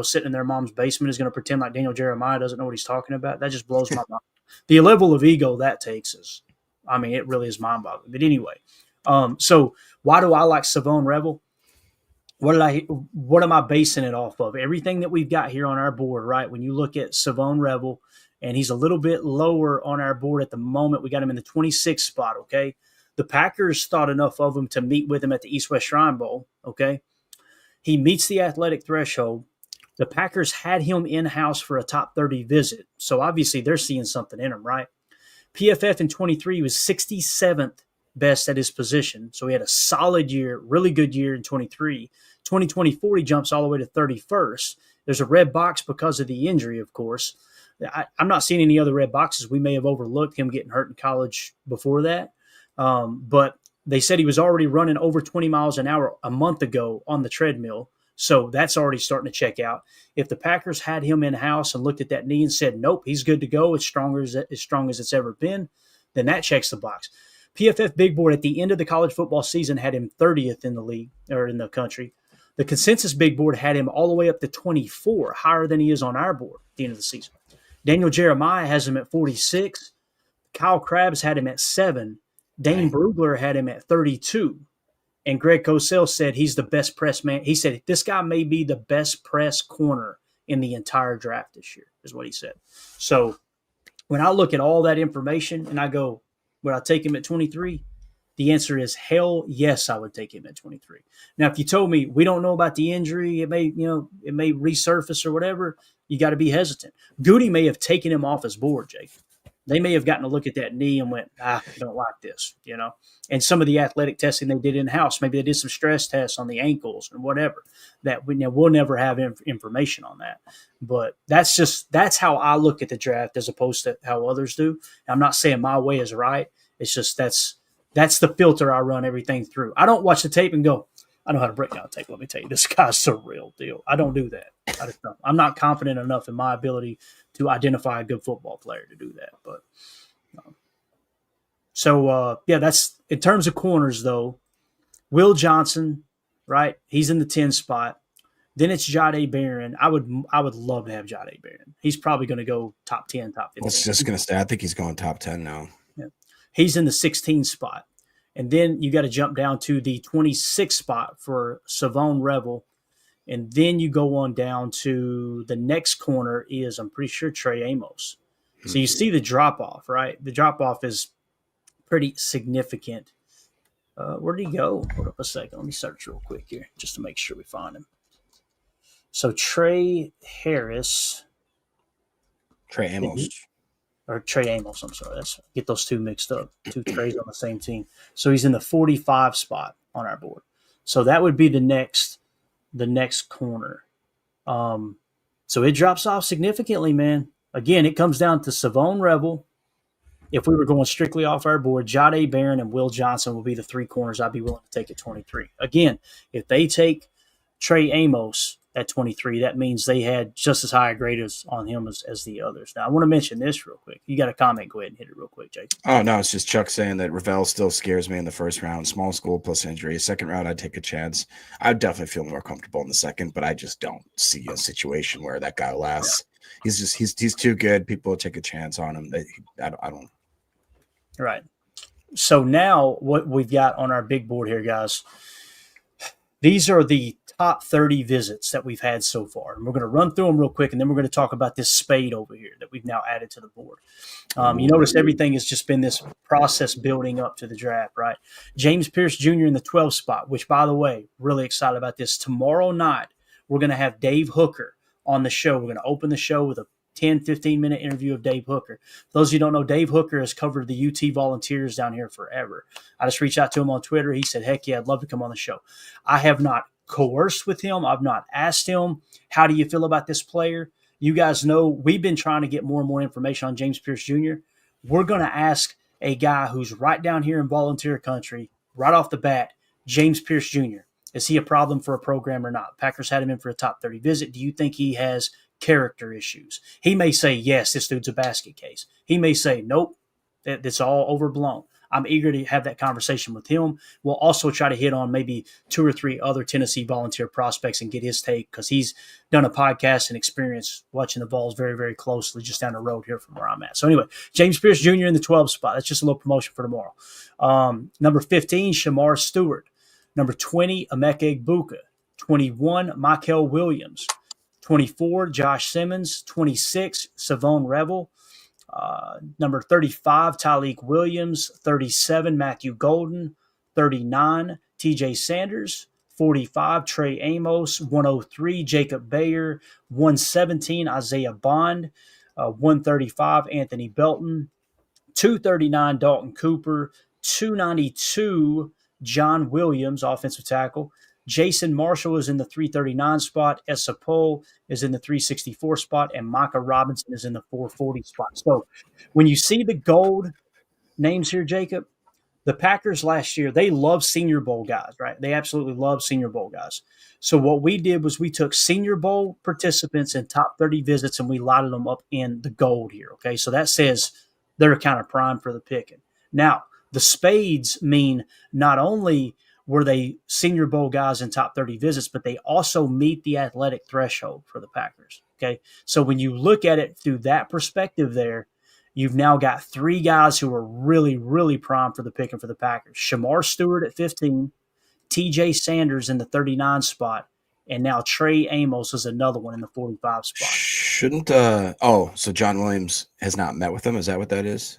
sitting in their mom's basement is going to pretend like Daniel Jeremiah doesn't know what he's talking about. That just blows my mind. The level of ego that takes is, it really is mind-boggling. But anyway, so why do I like Savon Revel? What am I basing it off of? Everything that we've got here on our board, right? When you look at Savon Revel, and he's a little bit lower on our board at the moment. We got him in the 26th spot, okay? The Packers thought enough of him to meet with him at the East-West Shrine Bowl, okay? He meets the athletic threshold. The Packers had him in-house for a top 30 visit. So obviously they're seeing something in him, right? PFF in 23 was 67th best at his position. So he had a solid year, really good year in 23. 2024, he jumps all the way to 31st. There's a red box because of the injury, of course. I'm not seeing any other red boxes. We may have overlooked him getting hurt in college before that. But they said he was already running over 20 miles an hour a month ago on the treadmill. So that's already starting to check out. If the Packers had him in-house and looked at that knee and said, nope, he's good to go, as strong as it's ever been, then that checks the box. PFF Big Board at the end of the college football season had him 30th in the league or in the country. The consensus Big Board had him all the way up to 24, higher than he is on our board at the end of the season. Daniel Jeremiah has him at 46. Kyle Krabs had him at 7. Dane Brugler had him at 32. And Greg Cosell said he's the best press man. He said this guy may be the best press corner in the entire draft this year, is what he said. So when I look at all that information and I go, would I take him at 23? The answer is hell yes, I would take him at 23. Now, if you told me we don't know about the injury, it may resurface or whatever, you got to be hesitant. Goody may have taken him off his board, Jake. They may have gotten a look at that knee and went, I don't like this, And some of the athletic testing they did in-house, maybe they did some stress tests on the ankles and whatever. That we'll never have information on that. But that's how I look at the draft as opposed to how others do. I'm not saying my way is right. It's just that's the filter I run everything through. I don't watch the tape and go, I know how to break down tape. Let me tell you, this guy's the real deal. I don't do that. I just don't. I'm not confident enough in my ability to identify a good football player to do that. But yeah, that's in terms of corners though. Will Johnson, right? He's in the 10 spot. Then it's Jahdae Barron. I would love to have Jahdae Barron. He's probably going to go top 10, top 15. I was just going to say, I think he's going top 10 now. Yeah. He's in the 16 spot. And then you got to jump down to the 26 spot for Savone Revel. And then you go on down to the next corner is, I'm pretty sure, Trey Amos. So you see the drop-off, right? The drop-off is pretty significant. Where did he go? Hold up a second. Let me search real quick here just to make sure we find him. So Trey Amos. Or Trey Amos, I'm sorry. Get those two mixed up. Two Treys on the same team. So he's in the 45 spot on our board. So that would be the next corner. So it drops off significantly, man. Again, it comes down to Savone Revel. If we were going strictly off our board, Jahdae Barron and Will Johnson will be the three corners I'd be willing to take at 23. Again, if they take Trey Amos at 23, that means they had just as high a grade on him as the others. Now, I want to mention this real quick. You got a comment? Go ahead and hit it real quick, Jake. Oh, no, it's just Chuck saying that Ravel still scares me in the first round. Small school plus injury. Second round, I'd take a chance. I'd definitely feel more comfortable in the second, but I just don't see a situation where that guy lasts. Yeah. He's too good. People will take a chance on him. I don't. Right. So now what we've got on our big board here, guys, these are the top 30 visits that we've had so far. And we're going to run through them real quick, and then we're going to talk about this spade over here that we've now added to the board. You notice everything has just been this process building up to the draft, right? James Pierce Jr. in the 12th spot, which, by the way, really excited about this. Tomorrow night, we're going to have Dave Hooker on the show. We're going to open the show with a 10, 15-minute interview of Dave Hooker. For those of you who don't know, Dave Hooker has covered the UT Volunteers down here forever. I just reached out to him on Twitter. He said, heck yeah, I'd love to come on the show. I have not coerced with him. I've not asked him, how do you feel about this player? You guys know we've been trying to get more and more information on James Pierce Jr. We're going to ask a guy who's right down here in volunteer country, right off the bat, James Pierce Jr. Is he a problem for a program or not? Packers had him in for a top 30 visit. Do you think he has character issues? He may say, yes, this dude's a basket case. He may say, nope, that's all overblown. I'm eager to have that conversation with him. We'll also try to hit on maybe 2 or 3 other Tennessee volunteer prospects and get his take, because he's done a podcast and experience watching the Vols very, very closely just down the road here from where I'm at. So anyway, James Pierce Jr. in the 12th spot. That's just a little promotion for tomorrow. Number 15, Shamar Stewart. Number 20, Emeka Egbuka. 21, Michael Williams. 24, Josh Simmons. 26, Savone Revel. Number 35, Tyleik Williams. 37, Matthew Golden. 39, TJ Sanders. 45, Trey Amos. 103, Jacob Bayer. 117, Isaiah Bond. 135, Anthony Belton. 239, Dalton Cooper. 292, John Williams, offensive tackle. Jason Marshall is in the 339 spot. Essa Pohl is in the 364 spot. And Micah Robinson is in the 440 spot. So when you see the gold names here, Jacob, the Packers last year, they love Senior Bowl guys, right? They absolutely love Senior Bowl guys. So what we did was we took Senior Bowl participants and top 30 visits, and we lighted them up in the gold here, okay? So that says they're kind of primed for the picking. Now, the spades mean not only were they Senior Bowl guys in top 30 visits, but they also meet the athletic threshold for the Packers, okay? So when you look at it through that perspective there, you've now got 3 guys who are really, really primed for the picking for the Packers. Shamar Stewart at 15, TJ Sanders in the 39 spot, and now Trey Amos is another one in the 45 spot. So John Williams has not met with them? Is that what that is?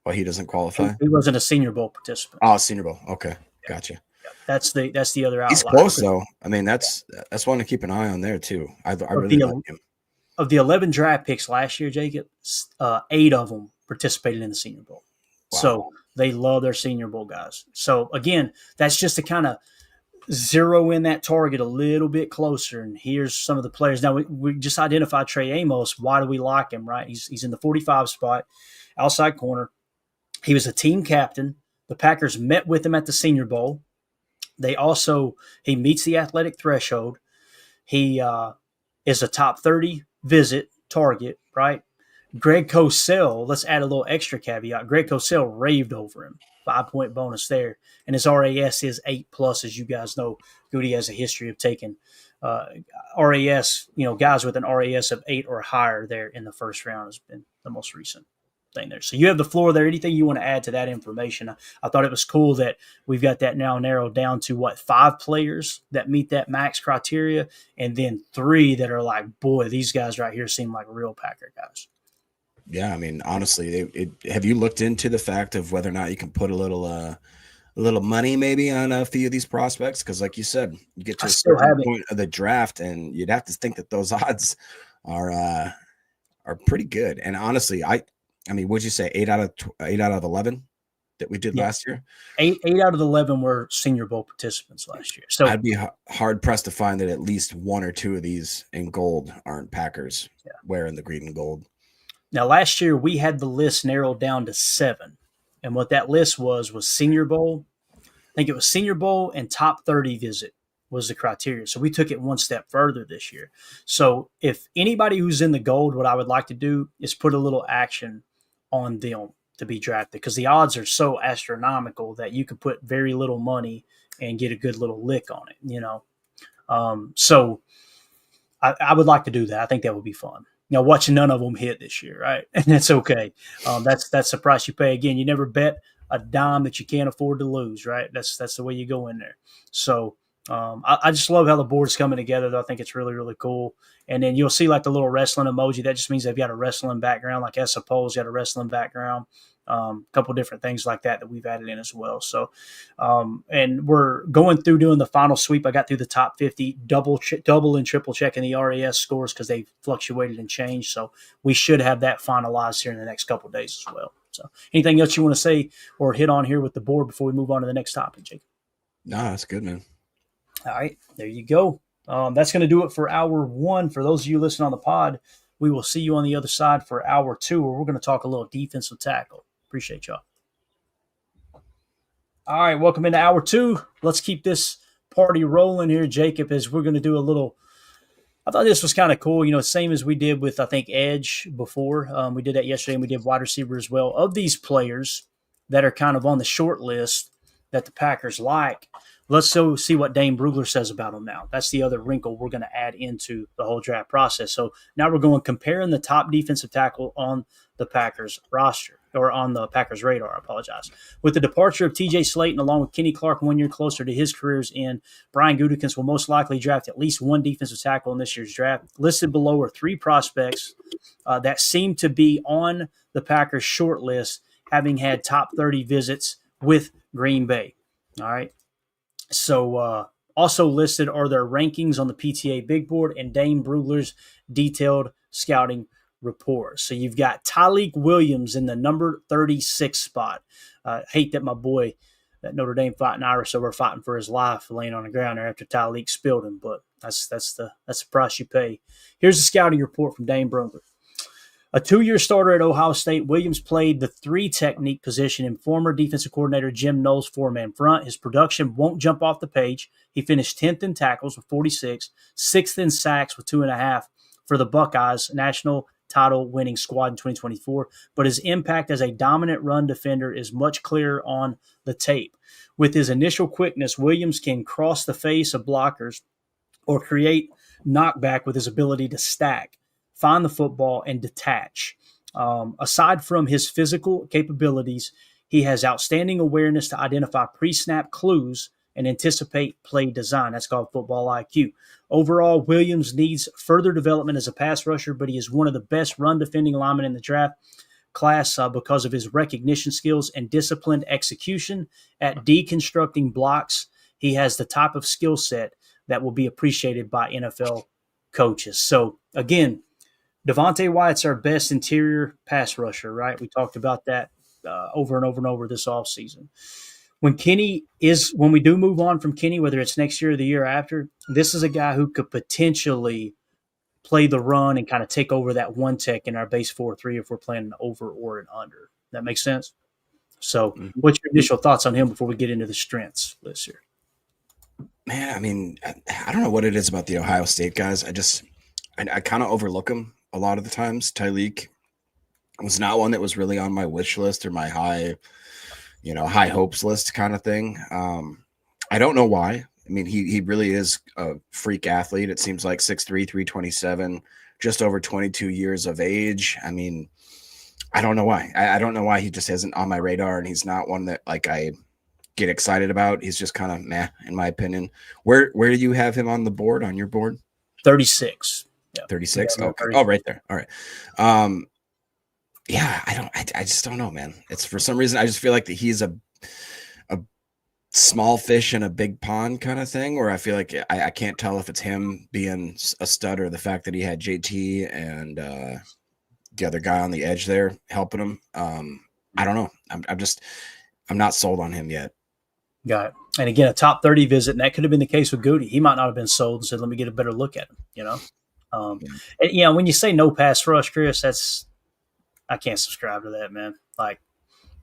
Well, he doesn't qualify? He wasn't a Senior Bowl participant. Oh, Senior Bowl. Okay, gotcha. Yeah. That's the other outlier. He's close, though. I mean, that's one to keep an eye on there, too. I really like him. Of the 11 draft picks last year, Jacob, 8 of them participated in the Senior Bowl. Wow. So they love their Senior Bowl guys. So, again, that's just to kind of zero in that target a little bit closer. And here's some of the players. Now, we just identified Trey Amos. Why do we like him, right? He's in the 45 spot, outside corner. He was a team captain. The Packers met with him at the Senior Bowl. He meets the athletic threshold. He is a top 30 visit target, right? Greg Cosell, let's add a little extra caveat. Greg Cosell raved over him. 5-point bonus there. And his RAS is 8 plus, as you guys know. Goody has a history of taking RAS, guys with an RAS of 8 or higher there in the first round has been the most recent thing there. So you have the floor there. Anything you want to add to that information? I thought it was cool that we've got that now narrowed down to 5 players that meet that max criteria, and then 3 that are like, boy, these guys right here seem like real Packer guys. Yeah, I mean, honestly, have you looked into the fact of whether or not you can put a little money maybe on a few of these prospects? Because, like you said, you get to a certain point of the draft, and you'd have to think that those odds are pretty good. And honestly, I mean, would you say 8 out of 11 that we did last year? 8 out of 11 were Senior Bowl participants last year. So I'd be hard pressed to find that at least 1 or 2 of these in gold aren't Packers wearing the green and gold. Now, last year we had the list narrowed down to 7. And what that list was Senior Bowl. I think it was Senior Bowl and top 30 visit was the criteria. So we took it one step further this year. So if anybody who's in the gold, what I would like to do is put a little action on them to be drafted, because the odds are so astronomical that you could put very little money and get a good little lick on it, So I would like to do that. I think that would be fun. Watching none of them hit this year, right? And that's okay. That's the price you pay. Again, you never bet a dime that you can't afford to lose, right? That's the way you go in there. So I just love how the board's coming together. I think it's really, really cool. And then you'll see like the little wrestling emoji. That just means they've got a wrestling background, like Esapo's got a wrestling background. A couple different things like that we've added in as well. So, and we're going through doing the final sweep. I got through the top 50, double and triple checking the RAS scores because they fluctuated and changed. So we should have that finalized here in the next couple of days as well. So anything else you want to say or hit on here with the board before we move on to the next topic, Jake? No, that's good, man. All right, there you go. That's going to do it for hour 1. For those of you listening on the pod, we will see you on the other side for hour 2, where we're going to talk a little defensive tackle. Appreciate y'all. All right, welcome into hour 2. Let's keep this party rolling here, Jacob, as we're going to do a little – I thought this was kind of cool, same as we did with, I think, edge before. We did that yesterday, and we did wide receiver as well. Of these players that are kind of on the short list that the Packers like, let's see what Dane Brugler says about them now. That's the other wrinkle we're going to add into the whole draft process. So now we're going comparing the top defensive tackle on the Packers roster, or on the Packers radar, I apologize. With the departure of TJ Slaton, along with Kenny Clark 1 year closer to his career's end, Brian Gutekunst will most likely draft at least 1 defensive tackle in this year's draft. Listed below are 3 prospects that seem to be on the Packers short list, having had top 30 visits with Green Bay. All right. So also listed are their rankings on the PTA Big Board and Dane Brugler's detailed scouting report. So you've got Tyleik Williams in the number 36 spot. Hate that my boy, that Notre Dame fighting Irish over fighting for his life, laying on the ground there after Tyleik spilled him, but that's the price you pay. Here's the scouting report from Dane Brugler. A 2-year starter at Ohio State, Williams played the 3 technique position in former defensive coordinator Jim Knowles' 4-man front. His production won't jump off the page. He finished 10th in tackles with 46, 6th in sacks with 2.5 for the Buckeyes, national title-winning squad in 2024. But his impact as a dominant run defender is much clearer on the tape. With his initial quickness, Williams can cross the face of blockers or create knockback with his ability to stack, find the football, and detach. Aside from his physical capabilities, he has outstanding awareness to identify pre-snap clues and anticipate play design. That's called football IQ. Overall, Williams needs further development as a pass rusher, but he is one of the best run-defending linemen in the draft class because of his recognition skills and disciplined execution at deconstructing blocks. He has the type of skill set that will be appreciated by NFL coaches. So, again, Devontae Wyatt's our best interior pass rusher, right? We talked about that over and over and over this offseason. When we do move on from Kenny, whether it's next year or the year after, this is a guy who could potentially play the run and kind of take over that one tech in our base 4-3 if we're playing an over or an under. That makes sense? So what's your initial thoughts on him before we get into the strengths list here? Man, I mean, I don't know what it is about the Ohio State guys. I kind of overlook them a lot of the times. Tyleik was not one that was really on my wish list or my high hopes list kind of thing. I don't know why. I mean, he really is a freak athlete. It seems like 6'3", 327, just over 22 years of age. I mean, I don't know why. I don't know why he just isn't on my radar, and he's not one that like I get excited about. He's just kind of meh, in my opinion. Where do you have him on the board, on your board? 36. Yeah. 36. Yeah, Okay. 30. Oh, right there. All right. Yeah, I just don't know, man. It's for some reason I just feel like that he's a small fish in a big pond kind of thing, where I feel like I can't tell if it's him being a stud or the fact that he had JT and the other guy on the edge there helping him. I don't know. I'm not sold on him yet. Got it. And again, a top 30 visit, and that could have been the case with Goody. He might not have been sold and said, let me get a better look at him, Yeah. And, when you say no pass rush, Chris, I can't subscribe to that, man. Like,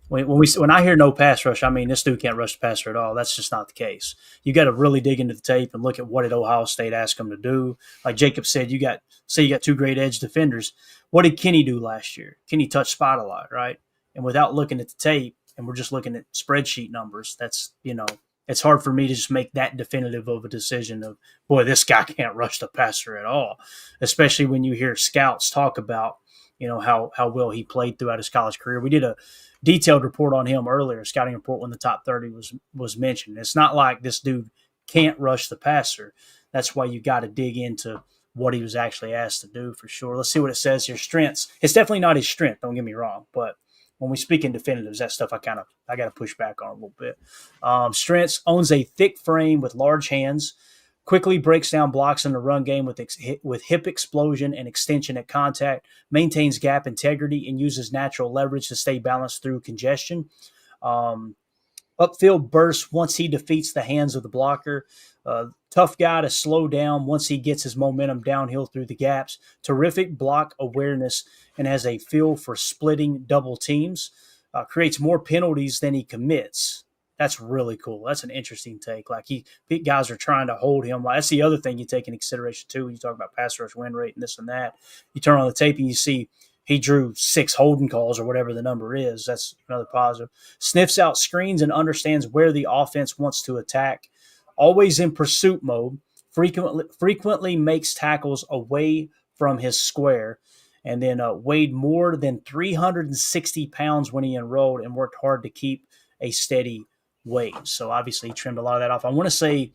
when I hear no pass rush, I mean this dude can't rush the passer at all. That's just not the case. You got to really dig into the tape and look at what did Ohio State ask him to do. Like Jacob said, you got two great edge defenders. What did Kenny do last year? Kenny touched spot a lot, right? And without looking at the tape, and we're just looking at spreadsheet numbers, that's it's hard for me to just make that definitive of a decision of, boy, this guy can't rush the passer at all, especially when you hear scouts talk about how well he played throughout his college career. We did a detailed report on him earlier, a scouting report when the top 30 was mentioned. It's not like this dude can't rush the passer. That's why you got to dig into what he was actually asked to do for sure. Let's see what it says here. Strengths. It's definitely not his strength, don't get me wrong, but when we speak in definitives, that stuff I got to push back on a little bit. Strengths: owns a thick frame with large hands, quickly breaks down blocks in the run game with hip explosion and extension at contact, maintains gap integrity, and uses natural leverage to stay balanced through congestion. Um, Upfield bursts once he defeats the hands of the blocker. Tough guy to slow down once he gets his momentum downhill through the gaps. Terrific block awareness and has a feel for splitting double teams. Creates more penalties than he commits. That's really cool. That's an interesting take. Like guys are trying to hold him. Like, that's the other thing you take into consideration too. When you talk about pass rush win rate and this and that. You turn on the tape and you see he drew 6 holding calls or whatever the number is. That's another positive. Sniffs out screens and understands where the offense wants to attack. Always in pursuit mode. Frequently makes tackles away from his square. And then weighed more than 360 pounds when he enrolled and worked hard to keep a steady weight. So obviously he trimmed a lot of that off. I want to say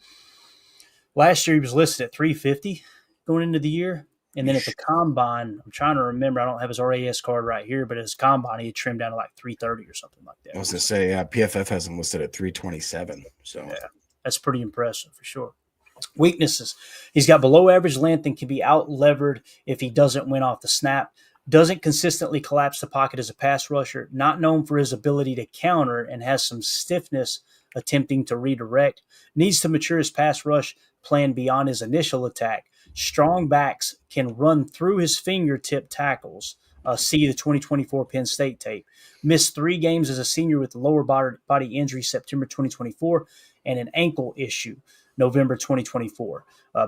last year he was listed at 350 going into the year. And then at the combine, I'm trying to remember, I don't have his RAS card right here, but at his combine, he had trimmed down to like 330 or something like that. I was going to say, yeah, PFF has him listed at 327. So yeah, that's pretty impressive for sure. Weaknesses: he's got below average length and can be out levered if he doesn't win off the snap. Doesn't consistently collapse the pocket as a pass rusher. Not known for his ability to counter and has some stiffness attempting to redirect. Needs to mature his pass rush plan beyond his initial attack. Strong backs can run through his fingertip tackles. See the 2024 Penn State tape. Missed 3 games as a senior with a lower body injury September 2024 and an ankle issue November 2024.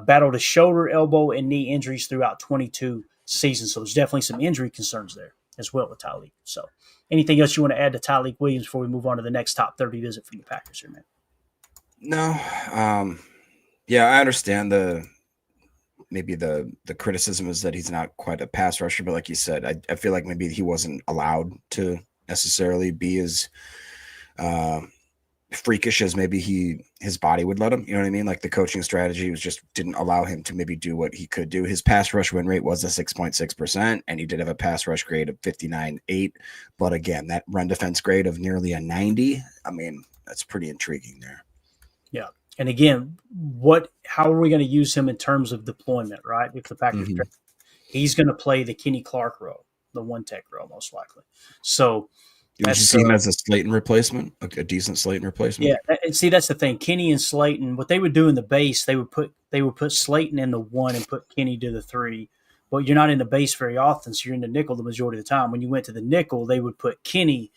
Battled a shoulder, elbow, and knee injuries throughout 22 seasons. So there's definitely some injury concerns there as well with Tyleik. So anything else you want to add to Tyleik Williams before we move on to the next top 30 visit from the Packers here, man? No. Yeah, I understand maybe the criticism is that he's not quite a pass rusher, but like you said, I feel like maybe he wasn't allowed to necessarily be as freakish as maybe his body would let him. You know what I mean? Like the coaching strategy was just didn't allow him to maybe do what he could do. His pass rush win rate was a 6.6%, and he did have a pass rush grade of 59.8. But again, that run defense grade of nearly a 90, I mean, that's pretty intriguing there. Yeah. And again, how are we going to use him in terms of deployment, right? If the Packers, he's going to play the Kenny Clark role, the one tech role, most likely. So, would you see him as a Slayton replacement, a decent Slayton replacement? Yeah, and see, that's the thing. Kenny and Slayton, what they would do in the base, they would put Slayton in the 1 and put Kenny to the 3. But you're not in the base very often, so you're in the nickel the majority of the time. When you went to the nickel, they would put Kenny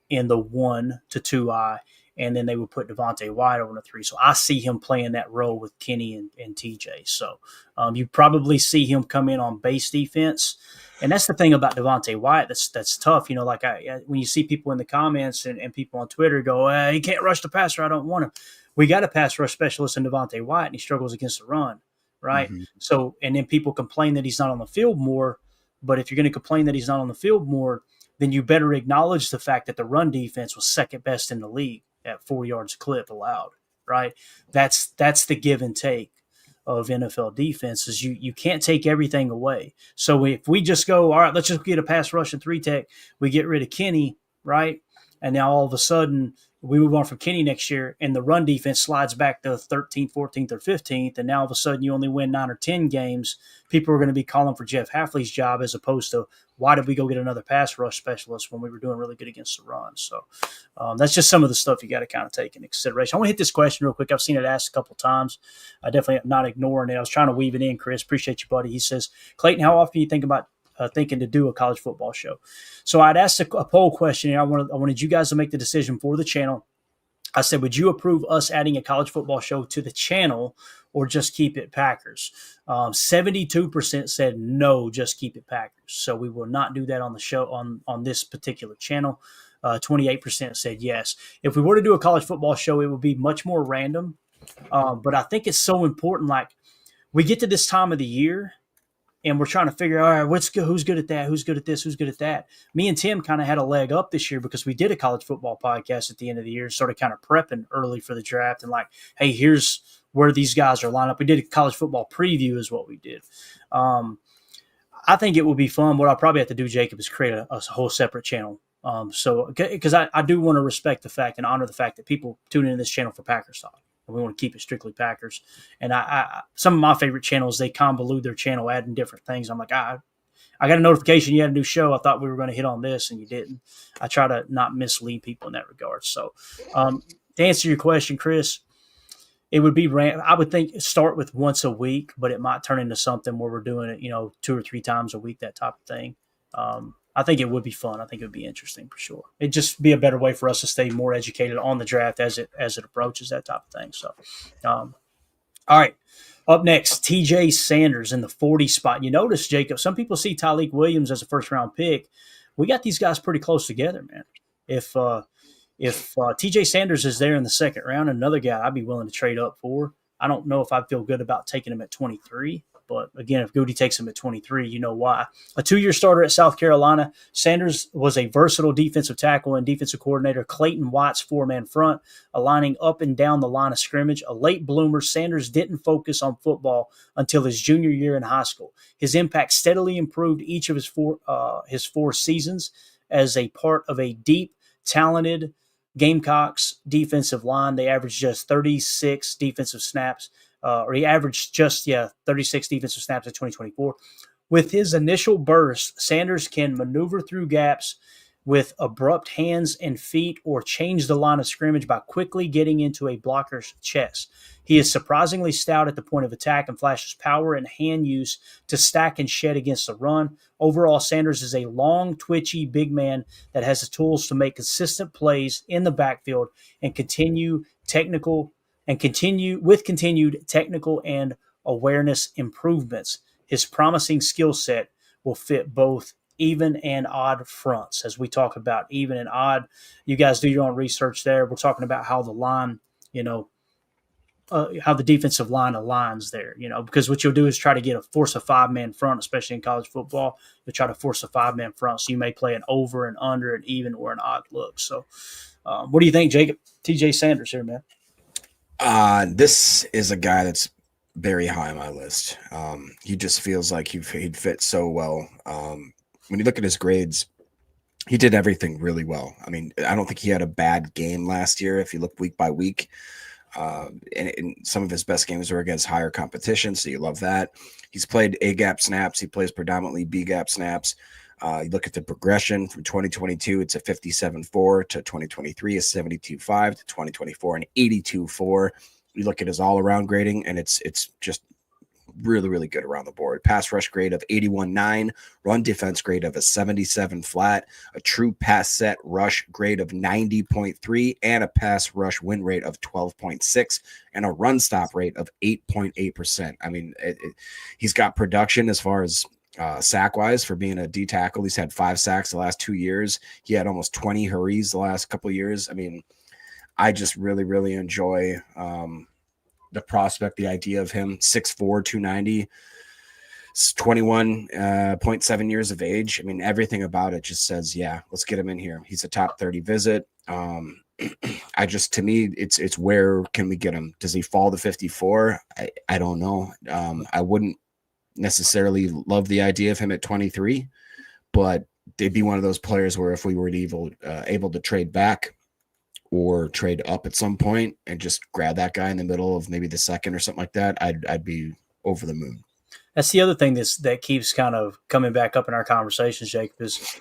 in the 1 to 2 eye, and then they would put Devontae White over the 3. So I see him playing that role with Kenny and TJ. So you probably see him come in on base defense. And that's the thing about Devontae White that's tough. Like when you see people in the comments and people on Twitter go, he can't rush the passer, I don't want him. We got a pass rush specialist in Devontae White, and he struggles against the run, right? Mm-hmm. So, and then people complain that he's not on the field more. But if you're going to complain that he's not on the field more, then you better acknowledge the fact that the run defense was second best in the league at 4 yards a clip allowed, right? That's the give and take of NFL defenses. You can't take everything away. So if we just go, all right, let's just get a pass rush and 3-tech, we get rid of Kenny, right? And now all of a sudden we move on from Kenny next year, and the run defense slides back to 13th, 14th, or 15th, and now all of a sudden you only win 9 or 10 games. People are going to be calling for Jeff Hafley's job as opposed to why did we go get another pass rush specialist when we were doing really good against the run. So that's just some of the stuff you got to kind of take into consideration. I want to hit this question real quick. I've seen it asked a couple times. I definitely am not ignoring it. I was trying to weave it in, Chris. Appreciate you, buddy. He says, Clayton, how often do you think about thinking to do a college football show? So I'd asked a poll question, and I wanted you guys to make the decision for the channel. I said, would you approve us adding a college football show to the channel or just keep it Packers? 72% said no, just keep it Packers. So we will not do that on the show on this particular channel. 28% said yes. If we were to do a college football show, it would be much more random. But I think it's so important. Like, we get to this time of the year and we're trying to figure out, all right, who's good at that? Who's good at this? Who's good at that? Me and Tim kind of had a leg up this year because we did a college football podcast at the end of the year, sort of kind of prepping early for the draft and like, hey, here's where these guys are lined up. We did a college football preview is what we did. I think it will be fun. What I'll probably have to do, Jacob, is create a whole separate channel. Because I do want to respect the fact and honor the fact that people tune into this channel for Packers talk. And we want to keep it strictly Packers. And I some of my favorite channels, they convolute their channel, adding different things. I'm like, I got a notification you had a new show. I thought we were going to hit on this, and you didn't. I try to not mislead people in that regard. So to answer your question, Chris, it would be I would think start with once a week, but it might turn into something where we're doing it, 2 or 3 times a week, that type of thing. I think it would be fun. I think it would be interesting for sure. It'd just be a better way for us to stay more educated on the draft as it approaches, that type of thing. So, all right. Up next, TJ Sanders in the 40 spot. You notice, Jacob, some people see Tyleik Williams as a first-round pick. We got these guys pretty close together, man. If TJ Sanders is there in the second round, another guy I'd be willing to trade up for. I don't know if I feel good about taking him at 23. But again, if Goody takes him at 23, you know why. A 2-year starter at South Carolina, Sanders was a versatile defensive tackle and defensive coordinator. Clayton Watts' 4-man front, aligning up and down the line of scrimmage. A late bloomer, Sanders didn't focus on football until his junior year in high school. His impact steadily improved each of his four seasons as a part of a deep, talented Gamecocks defensive line. They averaged just 36 defensive snaps. He averaged just 36 defensive snaps in 2024. With his initial burst, Sanders can maneuver through gaps with abrupt hands and feet or change the line of scrimmage by quickly getting into a blocker's chest. He is surprisingly stout at the point of attack and flashes power and hand use to stack and shed against the run. Overall, Sanders is a long, twitchy big man that has the tools to make consistent plays in the backfield and continued technical and awareness improvements. His promising skill set will fit both even and odd fronts. As we talk about even and odd, you guys do your own research there. We're talking about how the line, how the defensive line aligns there, because what you'll do is try to force a 5-man front, especially in college football. You'll try to force a 5-man front. So you may play an over and under an even or an odd look. So what do you think, Jacob? TJ Sanders here, man. This is a guy that's very high on my list. He just feels like he'd fit so well. When you look at his grades, he did everything really well. I mean, I don't think he had a bad game last year if you look week by week. And some of his best games were against higher competition, so you love that. He's played A-gap snaps. He plays predominantly B-gap snaps. You look at the progression from 2022, it's a 57.4 to 2023, a 72.5 to 2024, an 82.4. You look at his all-around grading, and it's just really, really good around the board. Pass rush grade of 81.9, run defense grade of a 77 flat, a true pass set rush grade of 90.3, and a pass rush win rate of 12.6, and a run stop rate of 8.8%. I mean, he's got production as far as sack wise for being a D tackle. He's had 5 sacks the last 2 years. He had almost 20 hurries the last couple of years. I mean, I just really, really enjoy the prospect, the idea of him, 6'4", 290, 21.7 years of age. I mean, everything about it just says, yeah, let's get him in here. He's a top 30 visit. To me, it's where can we get him? Does he fall to 54? I don't know. I wouldn't necessarily love the idea of him at 23, but they'd be one of those players where if we were able to trade back or trade up at some point and just grab that guy in the middle of maybe the second or something like that, I'd be over the moon. That's the other thing that keeps kind of coming back up in our conversations, Jacob, is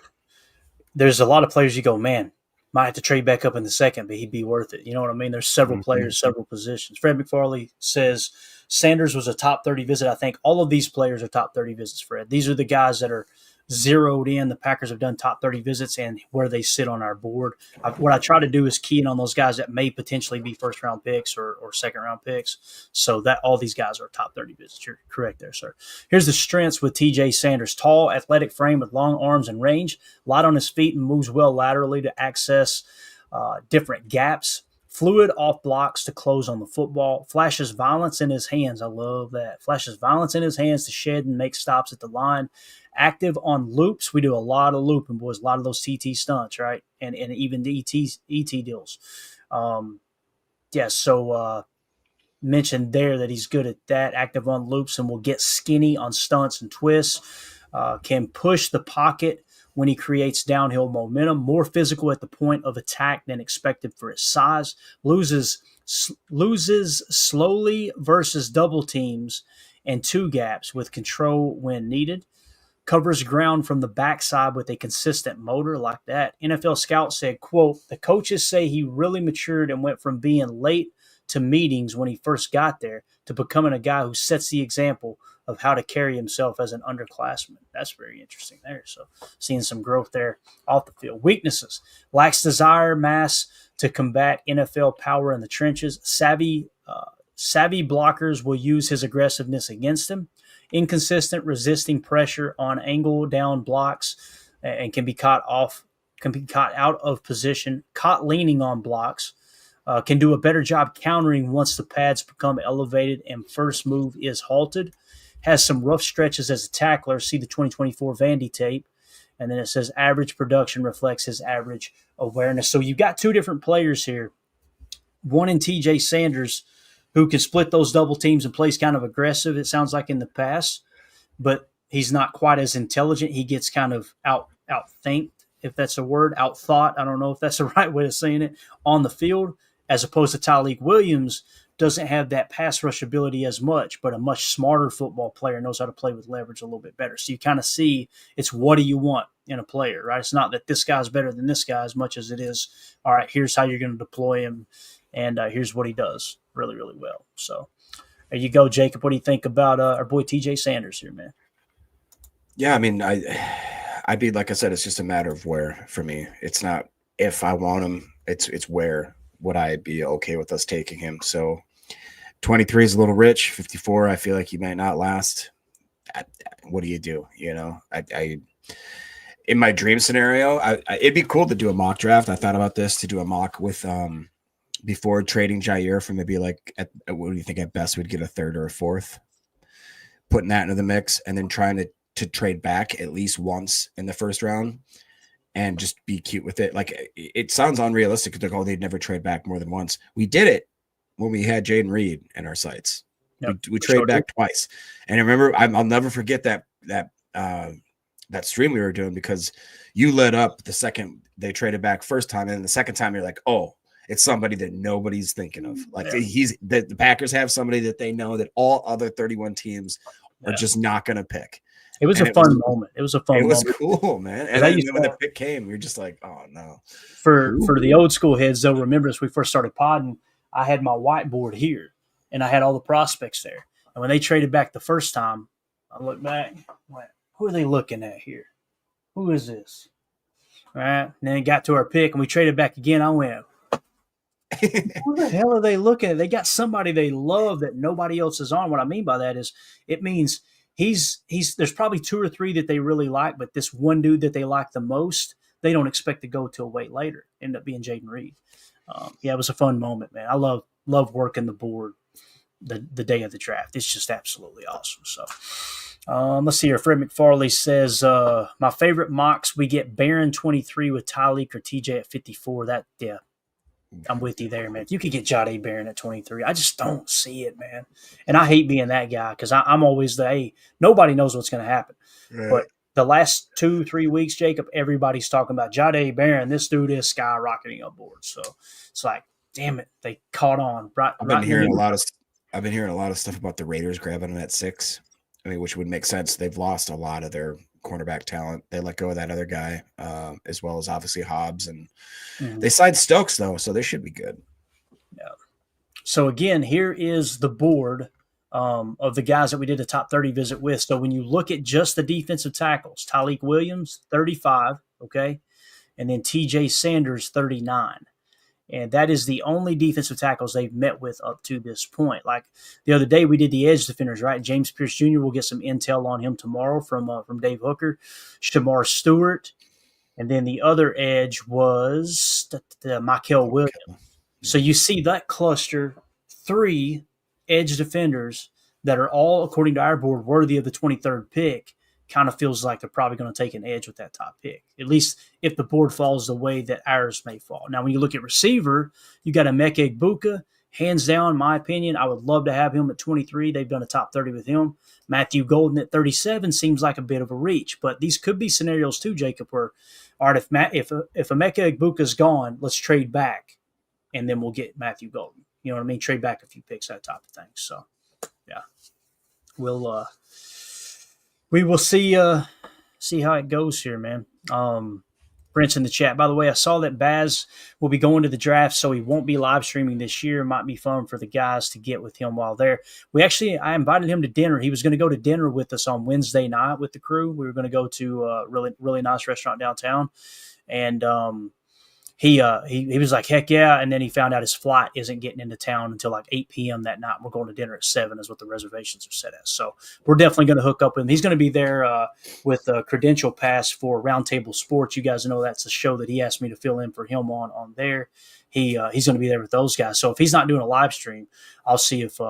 there's a lot of players you go, man, might have to trade back up in the second, but he'd be worth it. You know what I mean? There's several players, several positions. Fred McFarley says Sanders was a top 30 visit. I think all of these players are top 30 visits, Fred. These are the guys that are zeroed in. The Packers have done top 30 visits and where they sit on our board. What I try to do is key in on those guys that may potentially be first-round picks or second-round picks, so that all these guys are top 30 visits. You're correct there, sir. Here's the strengths with T.J. Sanders. Tall, athletic frame with long arms and range, light on his feet and moves well laterally to access different gaps. Fluid off blocks to close on the football. Flashes violence in his hands. I love that. Flashes violence in his hands to shed and make stops at the line. Active on loops. We do a lot of looping, boys. A lot of those TT stunts, right? And even the ET deals. Mentioned there that he's good at that. Active on loops and will get skinny on stunts and twists. Can push the pocket when he creates downhill momentum. More physical at the point of attack than expected for his size. Loses slowly versus double teams and two gaps with control when needed. Covers ground from the backside with a consistent motor like that. NFL Scout said, quote, the coaches say he really matured and went from being late to meetings when he first got there to becoming a guy who sets the example of how to carry himself as an underclassman. That's very interesting there. So seeing some growth there off the field. Weaknesses. Lacks desire, mass to combat NFL power in the trenches. Savvy blockers will use his aggressiveness against him. Inconsistent resisting pressure on angle down blocks and can be caught out of position, caught leaning on blocks, can do a better job countering once the pads become elevated and first move is halted. Has some rough stretches as a tackler. See the 2024 Vandy tape. And then it says average production reflects his average awareness. So you've got two different players here. One in TJ Sanders, who can split those double teams and plays kind of aggressive, it sounds like in the past, but he's not quite as intelligent. He gets kind of outthinked, if that's a word, outthought. I don't know if that's the right way of saying it, on the field, as opposed to Tyleik Williams, doesn't have that pass rush ability as much, but a much smarter football player, knows how to play with leverage a little bit better. So you kind of see it's what do you want in a player, right? It's not that this guy's better than this guy as much as it is, all right, here's how you're going to deploy him, and here's what he does really, really well. So there you go, Jacob. What do you think about our boy TJ Sanders here, man? Yeah, I mean, I'd be, like I said, it's just a matter of where for me. It's not if I want him, it's where would I be okay with us taking him. So 23 is a little rich. 54, I feel like he might not last. What do you do? You know, I in my dream scenario, it'd be cool to do a mock draft. I thought about this, to do a mock with before trading Jair for maybe like what do you think at best we'd get a third or a fourth, putting that into the mix and then trying to trade back at least once in the first round and just be cute with it. Like it sounds unrealistic because they'd never trade back more than once. We did it when we had Jaden Reed in our sights. Yep, we traded back twice. And I remember, I'll never forget that stream we were doing because you lit up the second they traded back first time. And the second time you're like, oh, it's somebody that nobody's thinking of. Like the Packers have somebody that they know that all other 31 teams are just not going to pick. It was a fun moment. It was a fun moment. It was cool, man. And then when the pick came, you're just like, oh, no. For the old school heads, they'll remember as we first started podding, I had my whiteboard here, and I had all the prospects there. And when they traded back the first time, I looked back, went, who are they looking at here? Who is this? All right. And then it got to our pick and we traded back again. I went, who the hell are they looking at? They got somebody they love that nobody else is on. What I mean by that is it means he's there's probably 2 or 3 that they really like, but this one dude that they like the most, they don't expect to go till way later. End up being Jaden Reed. Yeah, it was a fun moment, man. I love working the board the day of the draft. It's just absolutely awesome. So let's see here. Fred McFarley says, my favorite mocks, we get Barron 23 with Tyleik or TJ at 54. That, yeah, I'm with you there, man. If you could get Jahdae Barron at 23, I just don't see it, man. And I hate being that guy because I'm always hey, nobody knows what's going to happen. Right. But the last 2-3 weeks, Jacob, everybody's talking about Jahdae Barron. This dude is skyrocketing up board. So it's like, damn it, they caught on. I've been hearing a lot of stuff about the Raiders grabbing him at 6. I mean, which would make sense. They've lost a lot of their cornerback talent. They let go of that other guy, as well as obviously Hobbs, and they signed Stokes though, so they should be good. Yeah. So again, here is the board of the guys that we did a top 30 visit with. So when you look at just the defensive tackles, Tyleik Williams 35, okay, and then TJ Sanders 39. And that is the only defensive tackles they've met with up to this point. Like the other day, we did the edge defenders, right? James Pierce Jr. will get some intel on him tomorrow from Dave Hooker, Shamar Stewart, and then the other edge was Michael Williams. So you see that cluster, 3 edge defenders that are all, according to our board, worthy of the 23rd pick. Kind of feels like they're probably going to take an edge with that top pick, at least if the board falls the way that ours may fall. Now, when you look at receiver, you got Emeka Egbuka. Hands down, in my opinion, I would love to have him at 23. They've done a top 30 with him. Matthew Golden at 37 seems like a bit of a reach, but these could be scenarios too, Jacob, where, all right, if Emeka Egbuka's gone, let's trade back, and then we'll get Matthew Golden. You know what I mean? Trade back a few picks, that type of thing. So, yeah, we will see how it goes here, man. Brent's in the chat. By the way, I saw that Baz will be going to the draft, so he won't be live streaming this year. Might be fun for the guys to get with him while there. I invited him to dinner. He was going to go to dinner with us on Wednesday night with the crew. We were going to go to a really nice restaurant downtown, and he was like, heck yeah. And then he found out his flight isn't getting into town until like 8 p.m. that night. We're going to dinner at 7 is what the reservations are set as. So we're definitely going to hook up with him. He's going to be there with a credential pass for Roundtable Sports. You guys know that's a show that he asked me to fill in for him on there. He's going to be there with those guys. So if he's not doing a live stream, I'll see if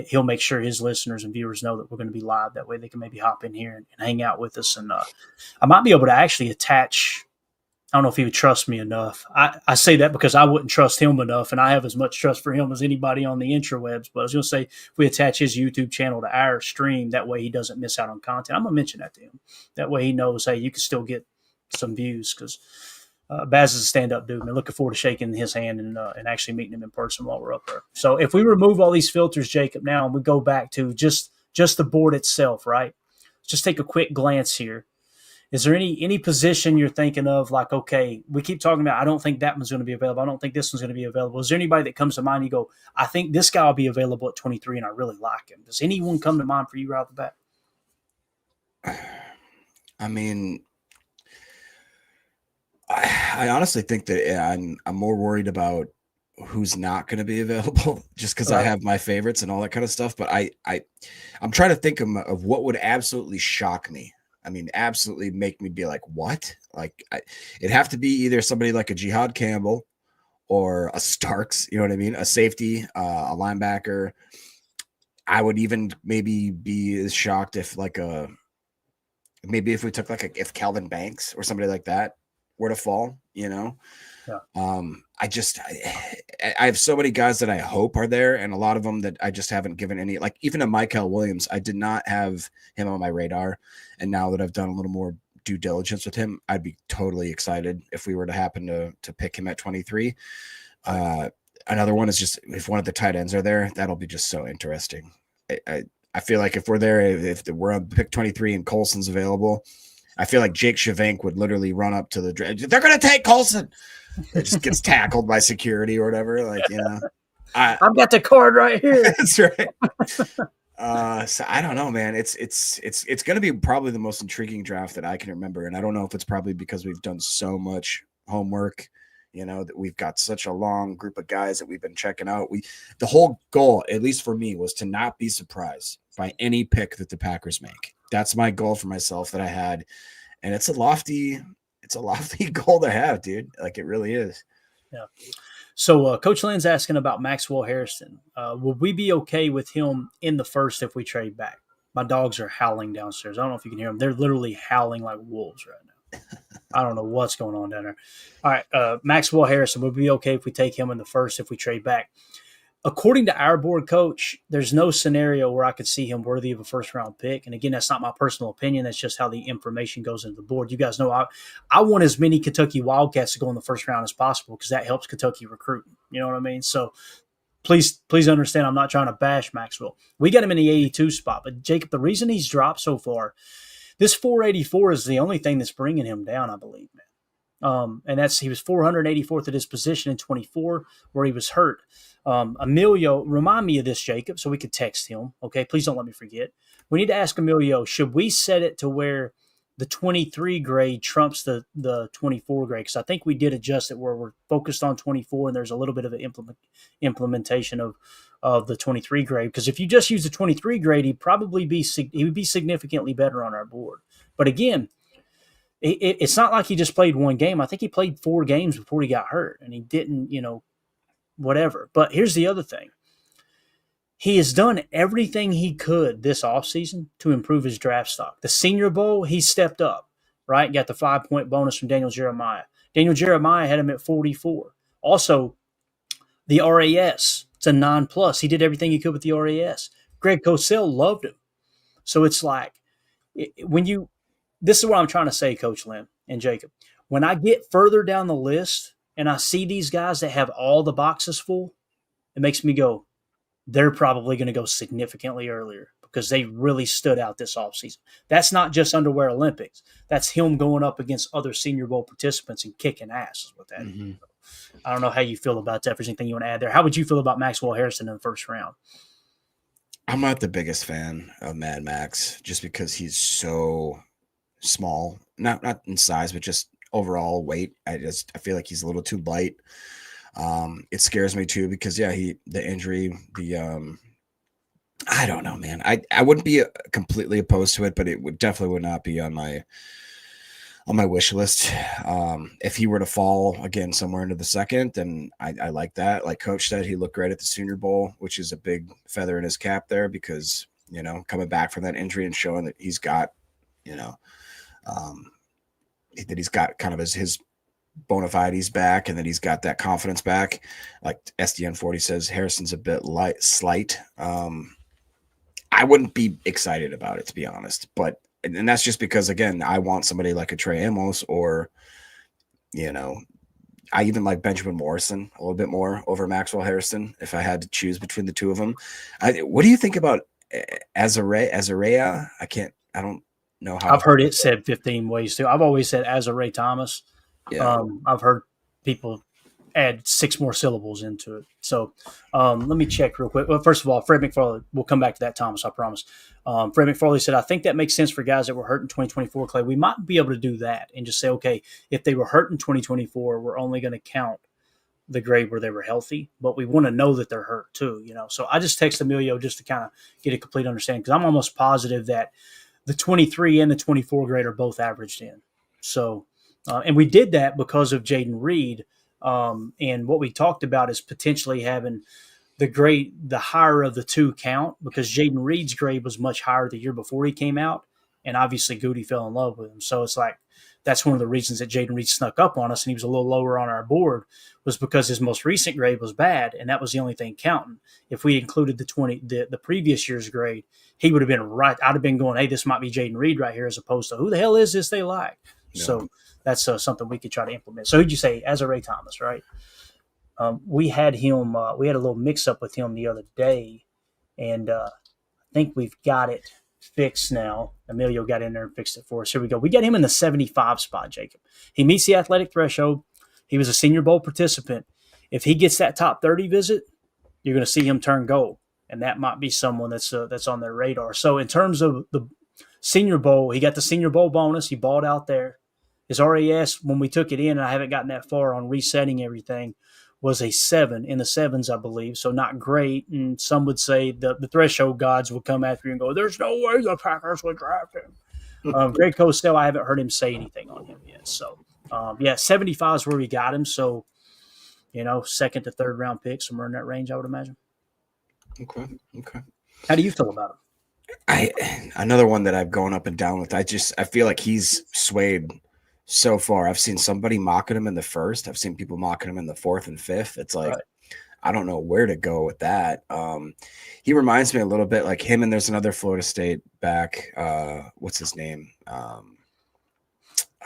he'll make sure his listeners and viewers know that we're going to be live. That way they can maybe hop in here and hang out with us. And I might be able to actually attach – I don't know if he would trust me enough. I say that because I wouldn't trust him enough, and I have as much trust for him as anybody on the intrawebs. But I was going to say, if we attach his YouTube channel to our stream, that way he doesn't miss out on content. I'm going to mention that to him. That way he knows, hey, you can still get some views because Baz is a stand-up dude, and looking forward to shaking his hand and actually meeting him in person while we're up there. So if we remove all these filters, Jacob, now, and we go back to just the board itself, right? Just take a quick glance here. Is there any position you're thinking of, like, okay, we keep talking about, I don't think that one's going to be available. I don't think this one's going to be available. Is there anybody that comes to mind, you go, I think this guy will be available at 23 and I really like him? Does anyone come to mind for you right off the bat? I mean, I honestly think that I'm more worried about who's not going to be available just because I have my favorites and all that kind of stuff. But I'm trying to think of what would absolutely shock me. I mean, absolutely make me be like, what? Like, it'd have to be either somebody like a Jihad Campbell or a Starks, you know what I mean? A safety, a linebacker. I would even maybe be as shocked if maybe if we took if Calvin Banks or somebody like that were to fall, you know? Yeah. I have so many guys that I hope are there, and a lot of them that I just haven't given any, like even a Michael Williams, I did not have him on my radar. And now that I've done a little more due diligence with him, I'd be totally excited if we were to happen to pick him at 23. Another one is just if one of the tight ends are there, that'll be just so interesting. I feel like if we're there, if we're on pick 23 and Colson's available, I feel like Jake Shavank would literally run up to the draft. They're going to take Colson. It just gets tackled by security or whatever. Like, you know, I've got the card right here. That's right. So I don't know, man. It's going to be probably the most intriguing draft that I can remember, and I don't know if it's probably because we've done so much homework, that we've got such a long group of guys that we've been checking out. The whole goal, at least for me, was to not be surprised by any pick that the Packers make. That's my goal for myself that I had, and it's a lofty goal to have, dude. Like it really is. Yeah. So Coach Lynn's asking about Maxwell Harrison. Will we be okay with him in the first if we trade back? My dogs are howling downstairs. I don't know if you can hear them. They're literally howling like wolves right now. I don't know what's going on down there. All right, Maxwell Harrison, would we be okay if we take him in the first if we trade back? According to our board coach, there's no scenario where I could see him worthy of a first-round pick. And again, that's not my personal opinion. That's just how the information goes into the board. You guys know I want as many Kentucky Wildcats to go in the first round as possible because that helps Kentucky recruit. You know what I mean? So please understand I'm not trying to bash Maxwell. We got him in the 82 spot. But, Jacob, the reason he's dropped so far, this 484 is the only thing that's bringing him down, I believe, man. And he was 484th at his position in 24 where he was hurt. Emilio, remind me of this, Jacob, so we could text him. Okay, please don't let me forget. We need to ask Emilio, should we set it to where the 23 grade trumps the 24 grade? Because I think we did adjust it where we're focused on 24 and there's a little bit of an implementation of the 23 grade. Because if you just use the 23 grade, he would be significantly better on our board. But again, it's not like he just played one game. I think he played 4 games before he got hurt, and he didn't, whatever. But here's the other thing. He has done everything he could this offseason to improve his draft stock. The Senior Bowl, he stepped up, right? Got the 5-point bonus from Daniel Jeremiah. Daniel Jeremiah had him at 44. Also, the RAS, it's a 9+. He did everything he could with the RAS. Greg Cosell loved him. So it's like this is what I'm trying to say, Coach Lynn and Jacob. When I get further down the list and I see these guys that have all the boxes full, it makes me go, they're probably going to go significantly earlier because they really stood out this offseason. That's not just underwear Olympics. That's him going up against other Senior Bowl participants and kicking ass is what that is. I don't know how you feel about that. If there's anything you want to add there. How would you feel about Maxwell Harrison in the first round? I'm not the biggest fan of Mad Max just because he's so small, not in size, but just overall weight. I feel like he's a little too light. It scares me too because the injury, I don't know, man. I wouldn't be completely opposed to it, but it definitely would not be on my wish list. If he were to fall again somewhere into the second, then I like that. Like Coach said, he looked great at the Senior Bowl, which is a big feather in his cap there because coming back from that injury and showing that he's got that he's got kind of his bona fides back and that he's got that confidence back. Like SDN 40 says, Harrison's a bit slight. I wouldn't be excited about it, to be honest, and that's just because, again, I want somebody like a Trey Amos or, I even like Benjamin Morrison a little bit more over Maxwell Harrison if I had to choose between the two of them. What do you think about Azarea? I don't know how. I've heard it said 15 ways too. I've always said Azarea Thomas. Yeah. I've heard people add 6 more syllables into it. So let me check real quick. Well, first of all, Fred McFarley, we'll come back to that, Thomas, I promise. Fred McFarley said, I think that makes sense for guys that were hurt in 2024, Clay. We might be able to do that and just say, okay, if they were hurt in 2024, we're only going to count the grade where they were healthy, but we want to know that they're hurt too, So I just text Emilio just to kind of get a complete understanding because I'm almost positive that the 23 and the 24 grade are both averaged in. So, and we did that because of Jaden Reed. And what we talked about is potentially having the higher of the two count because Jaden Reed's grade was much higher the year before he came out. And obviously Goody fell in love with him. So it's like, that's one of the reasons that Jaden Reed snuck up on us and he was a little lower on our board was because his most recent grade was bad. And that was the only thing counting. If we included the previous year's grade, he would have been right. I'd have been going, hey, this might be Jaden Reed right here as opposed to who the hell is this they like? Yeah. So that's something we could try to implement. So who'd you say? Azarea Thomas, right? We had him. We had a little mix-up with him the other day, and I think we've got it fixed now. Emilio got in there and fixed it for us. Here we go. We got him in the 75 spot, Jacob. He meets the athletic threshold. He was a Senior Bowl participant. If he gets that top 30 visit, you're going to see him turn gold. and that might be someone that's on their radar. So in terms of the Senior Bowl, he got the Senior Bowl bonus. He balled out there. His RAS, when we took it in, and I haven't gotten that far on resetting everything, was a 7 in the 7s, I believe. So not great. And some would say the threshold gods would come after you and go, "There's no way the Packers would draft him." Greg Cosell, I haven't heard him say anything on him yet. So, 75 is where we got him. So, second to third round pick, somewhere in that range, I would imagine. Okay. How do you feel about him? Another one that I've gone up and down with. I feel like he's swayed so far. I've seen somebody mocking him in the first. I've seen people mocking him in the 4th and 5th. It's like, right. I don't know where to go with that. He reminds me a little bit like him, and there's another Florida State back. What's his name? Oh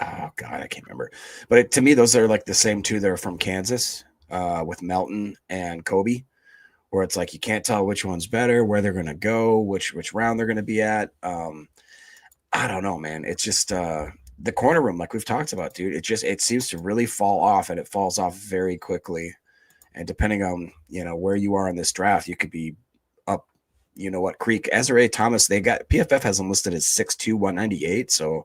God, I can't remember. But to me, those are like the same two that are from Kansas with Melton and Kobe, where it's like you can't tell which one's better, where they're going to go, which round they're going to be at. I don't know, man. It's just the corner room, like we've talked about, dude. It seems to really fall off, and it falls off very quickly. And depending on where you are in this draft, you could be up, creek. Ezra Thomas, PFF has him listed as 6'2", 198. So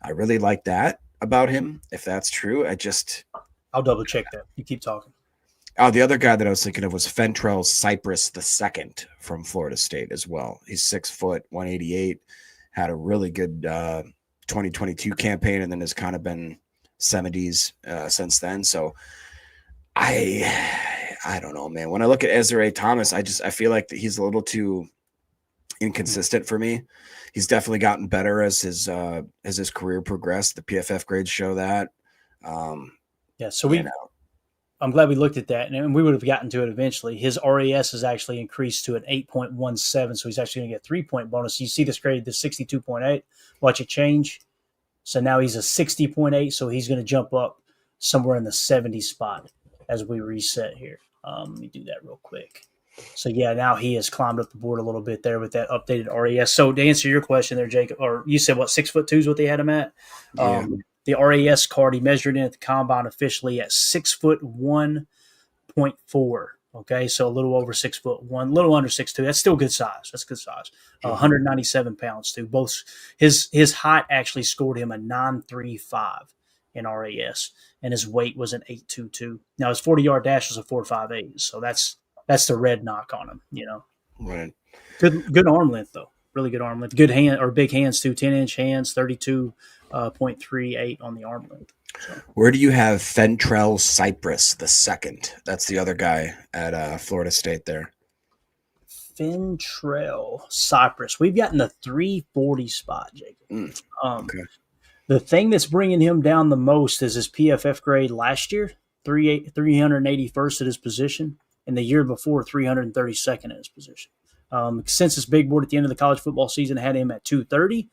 I really like that about him. If that's true, I'll double check that. You keep talking. Oh, the other guy that I was thinking of was Fentrell Cypress II from Florida State as well. He's 6 foot, 188, had a really good 2022 campaign, and then has kind of been 70s since then. So I don't know, man. When I look at Ezra Thomas, I feel like that he's a little too inconsistent for me. He's definitely gotten better as his career progressed. The PFF grades show that. So I'm glad we looked at that, and we would have gotten to it eventually. His RAS has actually increased to an 8.17, so he's actually going to get a 3-point bonus. You see this grade, the 62.8. Watch it change. So now he's a 60.8, so he's going to jump up somewhere in the 70 spot as we reset here. Let me do that real quick. So, now he has climbed up the board a little bit there with that updated RAS. So, to answer your question there, Jacob, or you said, 6'2" is what they had him at? Yeah. The RAS card, he measured in at the combine officially at 6'1.4". Okay, so a little over 6'1", a little under 6'2". That's still good size. 197 pounds too. Both his height actually scored him a 9.35 in RAS, and his weight was an 8.22. Now his 40-yard dash was a 4.58. So that's the red knock on him. Right. Good arm length though. Really good arm length. Good hand or big hands too. 10-inch hands. 32.38 on the arm length. So. Where do you have Fentrell Cypress II? That's the other guy at Florida State there. Fentrell Cypress. We've gotten the 340 spot, Jacob. Okay. The thing that's bringing him down the most is his PFF grade last year, 381st at his position, and the year before, 332nd at his position. Consensus big board at the end of the college football season had him at 230.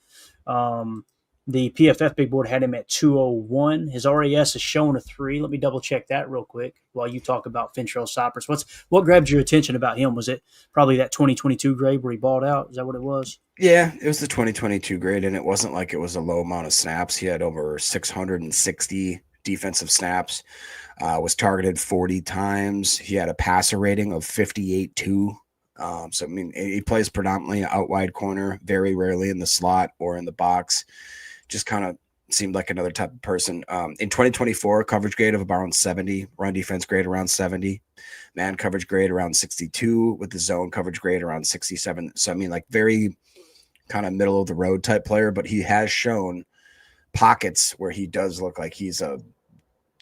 The PFF big board had him at 201. His RAS is showing a 3. Let me double check that real quick while you talk about Fentrell Cypress. What grabbed your attention about him? Was it probably that 2022 grade where he balled out? Is that what it was? Yeah, it was the 2022 grade, and it wasn't like it was a low amount of snaps. He had over 660 defensive snaps, was targeted 40 times. He had a passer rating of 58.2. So, I mean, he plays predominantly out wide corner, very rarely in the slot or in the box. Just kind of seemed like another type of person. In 2024, coverage grade of around 70, run defense grade around 70, man coverage grade around 62, with the zone coverage grade around 67. So, I mean, like very kind of middle of the road type player, but he has shown pockets where he does look like he's a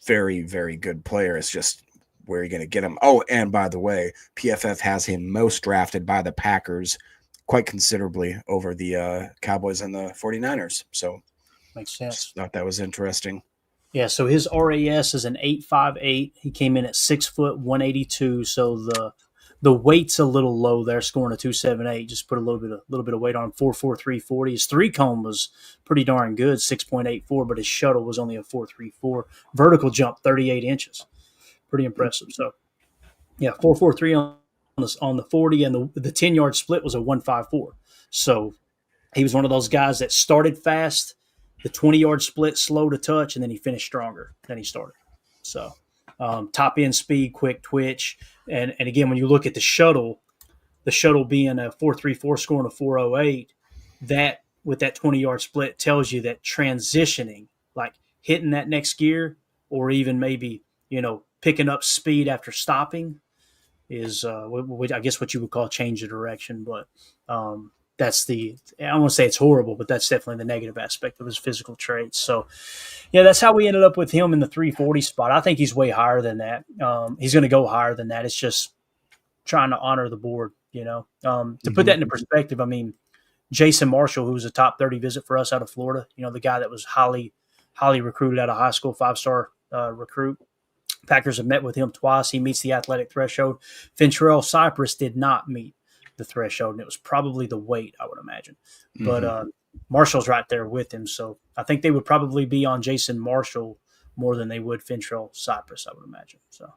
very, very good player. It's just where are you going to get him? Oh, and by the way, PFF has him most drafted by the Packers quite considerably over the Cowboys and the 49ers. So makes sense. Thought that was interesting. Yeah, so his RAS is an 8.58. He came in at 6 foot 182. So the weight's a little low there, scoring a 2.78. Just put a little bit of weight on him. 4.4340. His 3-cone was pretty darn good, 6.84, but his shuttle was only a 4.34. Vertical jump 38 inches. Pretty impressive. So, 4.43 on the 40, and the 10-yard split was a 1.54. So he was one of those guys that started fast, the 20-yard split slow to touch, and then he finished stronger than he started. So top end speed, quick twitch, and again, when you look at the shuttle, the shuttle being a 4.34 score and a 4.08, that with that 20-yard split tells you that transitioning, like hitting that next gear, or even maybe picking up speed after stopping, is I guess what you would call change of direction. But that's I don't want to say it's horrible, but that's definitely the negative aspect of his physical traits. So yeah, that's how we ended up with him in the 340 spot. I think he's way higher than that. He's going to go higher than that. It's just trying to honor the board. To put that into perspective, I mean, Jason Marshall, who was a top 30 visit for us out of Florida, the guy that was highly recruited out of high school, 5-star recruit. Packers have met with him twice. He meets the athletic threshold. Fentrell Cypress did not meet the threshold, and it was probably the weight, I would imagine. But Marshall's right there with him, so I think they would probably be on Jason Marshall more than they would Fentrell Cypress, I would imagine. So,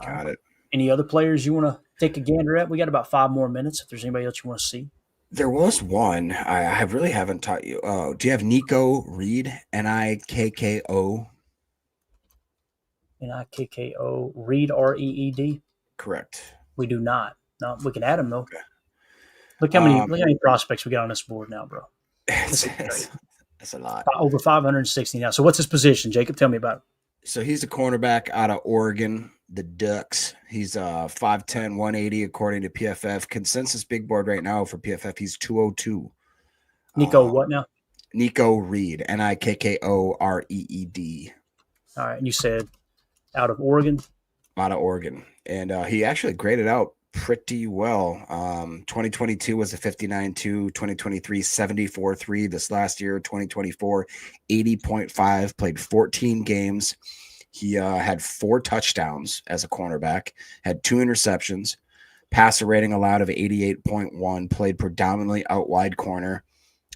got it. Any other players you want to take a gander at? We got about 5 more minutes. If there's anybody else you want to see. There was one I really haven't taught you. Do you have Nikko Reed? Nikko. Nikko Reed, Reed. Correct. We do not. No, we can add him though. Okay. Look how many prospects we got on this board now, bro. That's a lot. Over 560 now. So what's his position, Jacob? Tell me about it. So he's a cornerback out of Oregon, the Ducks. He's 5'10", 180 according to PFF. Consensus big board right now for PFF, he's 202. Nikko what now? Nikko Reed, Nikko Reed. All right, and you said out of Oregon? Out of Oregon. And he actually graded out pretty well. 2022 was a 59.2, 2023 74.3. This last year, 2024, 80.5, played 14 games. He had 4 touchdowns as a cornerback, had 2 interceptions, passer rating allowed of 88.1, played predominantly out wide corner,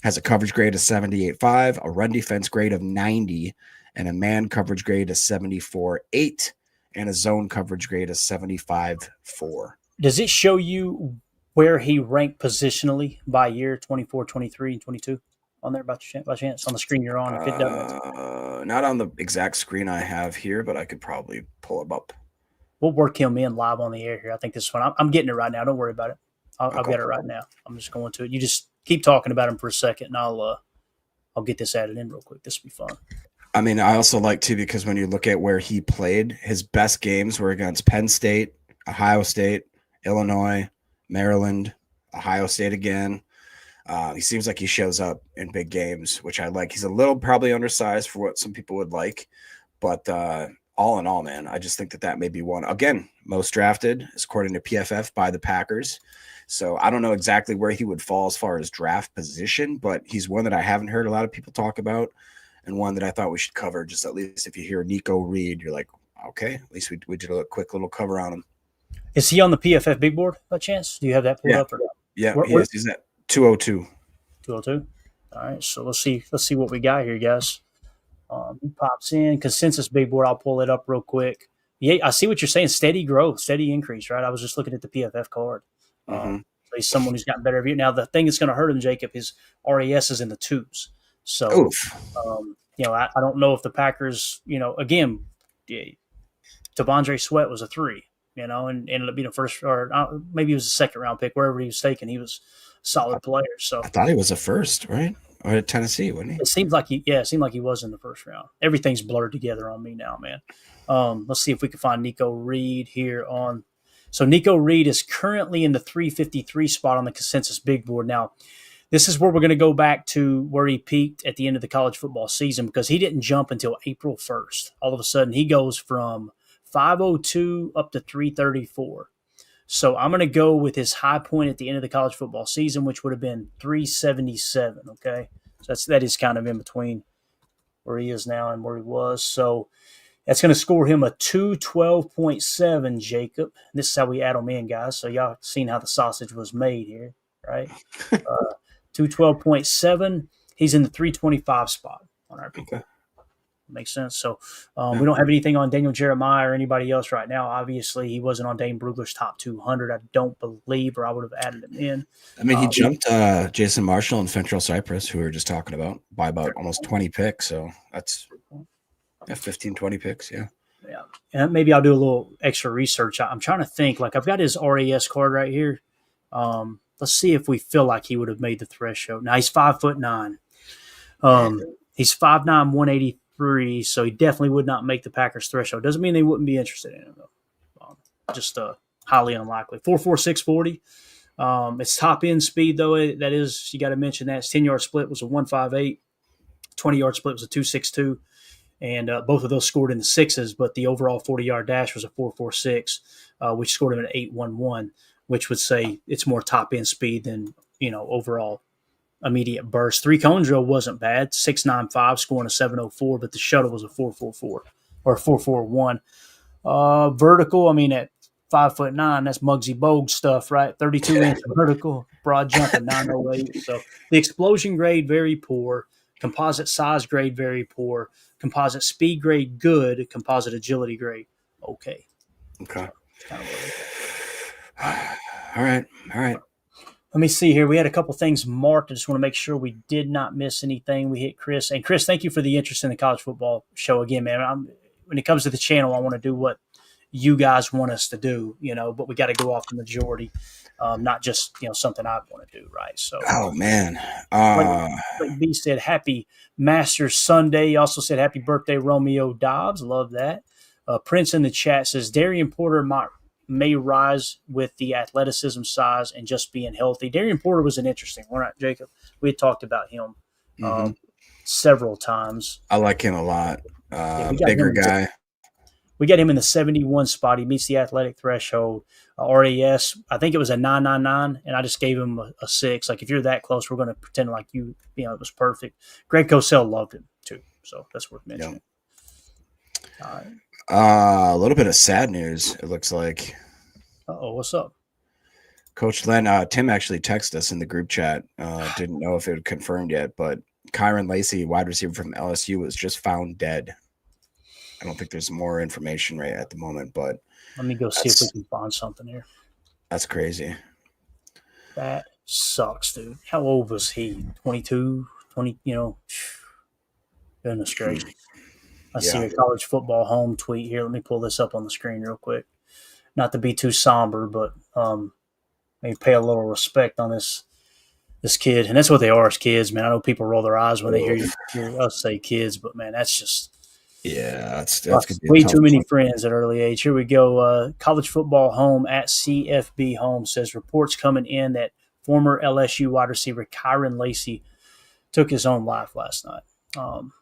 has a coverage grade of 78.5, a run defense grade of 90, and a man coverage grade of 74.8, and a zone coverage grade of 75.4. Does it show you where he ranked positionally by year, 24, 23, and 22? On there by chance on the screen you're on? If it doesn't, not on the exact screen I have here, but I could probably pull him up. We'll work him in live on the air here. I think this is fun. I'm getting it right now. Don't worry about it. I've got it right now. I'm just going to it. You just keep talking about him for a second, and I'll get this added in real quick. This will be fun. I mean, I also like to, because when you look at where he played, his best games were against Penn State, Ohio State, Illinois, Maryland, Ohio State again. He seems like he shows up in big games, which I like. He's a little probably undersized for what some people would like, but all in all, man, I just think that may be one. Again, most drafted is according to PFF by the Packers. So I don't know exactly where he would fall as far as draft position, but he's one that I haven't heard a lot of people talk about, and one that I thought we should cover. Just at least if you hear Nikko Reed, you're like, okay, at least we did a quick little cover on him. Is he on the PFF big board by chance? Do you have that pulled up? Or yeah, he is. He's at 202. 202. All right, so let's see what we got here, guys. He pops in consensus big board. I'll pull it up real quick. Yeah, I see what you're saying. Steady growth, steady increase, right? I was just looking at the PFF card. So he's someone who's gotten better every year. Now, the thing that's going to hurt him, Jacob, his RAS is in the 2s. So, I don't know if the Packers, again, T'Vondre Sweat was a 3. And ended up being a first, or maybe he was a second round pick. Wherever he was taken, he was a solid player. So I thought he was a first, right? Or at Tennessee, wasn't he? It seemed like he was in the first round. Everything's blurred together on me now, man. Let's see if we can find Nikko Reed here on. So Nikko Reed is currently in the 353 spot on the consensus big board. Now, this is where we're going to go back to where he peaked at the end of the college football season, because he didn't jump until April 1st. All of a sudden, he goes from 502 up to 334. So I'm going to go with his high point at the end of the college football season, which would have been 377. Okay. So that is kind of in between where he is now and where he was. So that's going to score him a 212.7, Jacob. This is how we add them in, guys. So y'all seen how the sausage was made here, right? 212.7. He's in the 325 spot on our people. Okay. Makes sense. So we don't have anything on Daniel Jeremiah or anybody else right now. Obviously, he wasn't on Dane Brugler's top 200, I don't believe, or I would have added him in. I mean, he jumped Jason Marshall and Fentrell Cypress, who we were just talking about, by about almost 20 picks. So that's 15, 20 picks, yeah. Yeah. And maybe I'll do a little extra research. I'm trying to think. Like I've got his RAS card right here. Let's see if we feel like he would have made the threshold. Now he's 5'9". He's 5'9", 183, so he definitely would not make the Packers threshold. Doesn't mean they wouldn't be interested in him though. Just highly unlikely. 4.46 40. It's top end speed though. That is, you got to mention that. His 10-yard split was a 1.58. 20-yard split was a 2.62. And both of those scored in the sixes, but the overall 40-yard dash was a 4.46, which scored him an 8.11, which would say it's more top end speed than overall immediate burst. 3-cone drill wasn't bad. 6.95 scoring a 7.04, but the shuttle was a 4.44 or 4.41. Vertical, I mean, at 5'9", that's Muggsy Bogues stuff, right? 32-inch vertical, broad jump at 9.08. So the explosion grade, very poor. Composite size grade, very poor. Composite speed grade, good. Composite agility grade, okay. Okay. So, all right. Let me see here. We had a couple things marked. I just want to make sure we did not miss anything. We hit Chris. And Chris, thank you for the interest in the college football show again, man. When it comes to the channel, I want to do what you guys want us to do, but we got to go off the majority, not just, something I want to do, right? So, oh, man. Like B said, happy Masters Sunday. He also said, happy birthday, Romeo Dobbs. Love that. Prince in the chat says, Darian Porter may rise with the athleticism, size, and just being healthy. Darian Porter was an interesting one, right, Jacob? We had talked about him several times. I like him a lot. Bigger guy. We got him in the 71 spot. He meets the athletic threshold. RAS, I think it was a 9.99, and I just gave him a 6. Like, if you're that close, we're going to pretend like it was perfect. Greg Cosell loved him, too, so that's worth mentioning. Yep. All right. A little bit of sad news, it looks like. Uh-oh, what's up? Coach Len, Tim actually texted us in the group chat. Didn't know if it had confirmed yet, but Kyren Lacy, wide receiver from LSU, was just found dead. I don't think there's more information right at the moment, but let me go see if we can find something here. That's crazy. That sucks, dude. How old was he? 22, 20, goodness gracious. I see a college football home tweet here. Let me pull this up on the screen real quick. Not to be too somber, but maybe pay a little respect on this kid. And that's what they are as kids, man. I know people roll their eyes when they hear us say kids, but, man, that's just – that's way too many friends at early age. Here we go. College football home at CFB home says reports coming in that former LSU wide receiver Kyren Lacy took his own life last night.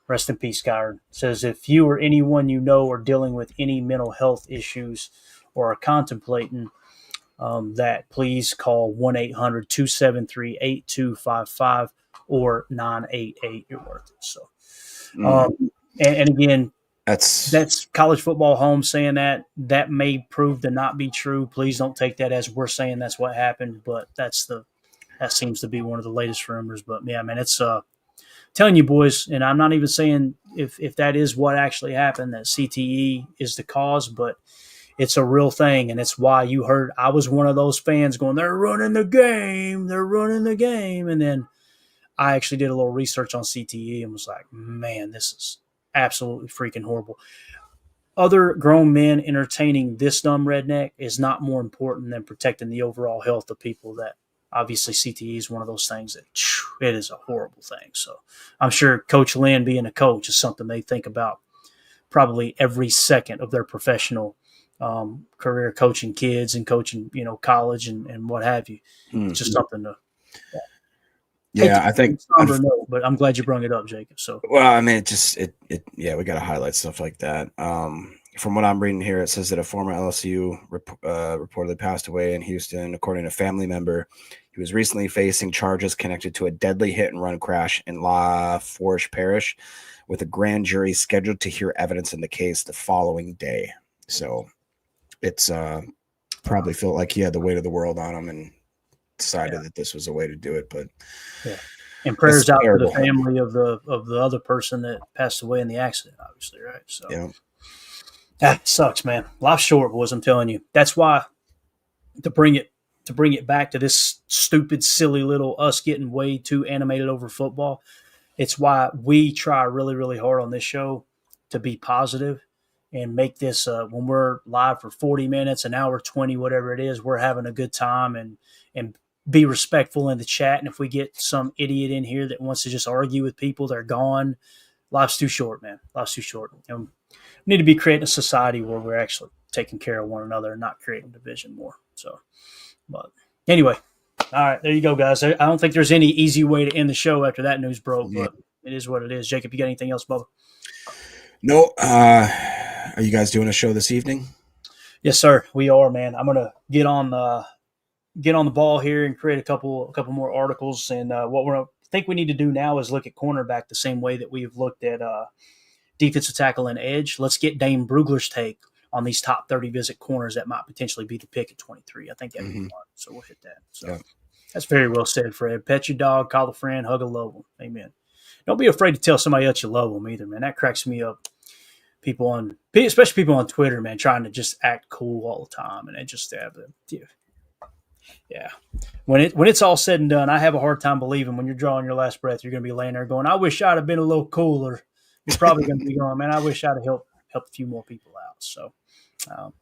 Rest in peace, Kyren. Says if you or anyone you know are dealing with any mental health issues or are contemplating that, please call 1-800-273-8255 or 988. You're worth it. So. And again, that's college football home saying that may prove to not be true. Please don't take that as we're saying that's what happened, but that seems to be one of the latest rumors. But yeah, man, it's telling you boys, and I'm not even saying if that is what actually happened, that CTE is the cause, but it's a real thing, and it's why you heard I was one of those fans going, they're running the game, and then I actually did a little research on CTE and was like, man, this is absolutely freaking horrible. Other grown men entertaining this dumb redneck is not more important than protecting the overall health of people. That obviously CTE is one of those things that it is a horrible thing. So I'm sure Coach Lynn being a coach is something they think about probably every second of their professional career, coaching kids and coaching, college and what have you. It's just something to I think note, but I'm glad you brought it up, Jacob. So, well, I mean, we got to highlight stuff like that. From what I'm reading here, it says that a former LSU reportedly passed away in Houston, according to a family member. He was recently facing charges connected to a deadly hit and run crash in La Forge Parish, with a grand jury scheduled to hear evidence in the case the following day. So, it's probably felt like he had the weight of the world on him and decided that this was a way to do it, but and prayers out to the family of the other person that passed away in the accident, obviously, right? So that sucks, man. Life's short, boys. I'm telling you. That's why to bring it back to this stupid, silly little us getting way too animated over football. It's why we try really, really hard on this show to be positive and make this when we're live for 40 minutes, an hour 20, whatever it is, we're having a good time and be respectful in the chat. And if we get some idiot in here that wants to just argue with people, they're gone. Life's too short, man. Life's too short. We need to be creating a society where we're actually taking care of one another and not creating division more. So, but anyway, all right, there you go, guys. I don't think there's any easy way to end the show after that news broke, but it is what it is. Jacob, you got anything else, Bubba? No. Are you guys doing a show this evening? Yes, sir. We are, man. I'm gonna get on the ball here and create a couple more articles. And what I think we need to do now is look at cornerback the same way that we've looked at defensive tackle and edge. Let's get Dane Brugler's take on these top 30 visit corners that might potentially be the pick at 23. I think that'd be fun. So we'll hit that. So that's very well said, Fred. Pet your dog, call a friend, hug a loved one. Amen. Don't be afraid to tell somebody else you love them either, man. That cracks me up. Especially people on Twitter, man, trying to just act cool all the time, and it just yeah. When it's all said and done, I have a hard time believing when you're drawing your last breath, you're going to be laying there going, "I wish I'd have been a little cooler." You're probably going to be going, "Man, I wish I'd have helped a few more people out." So,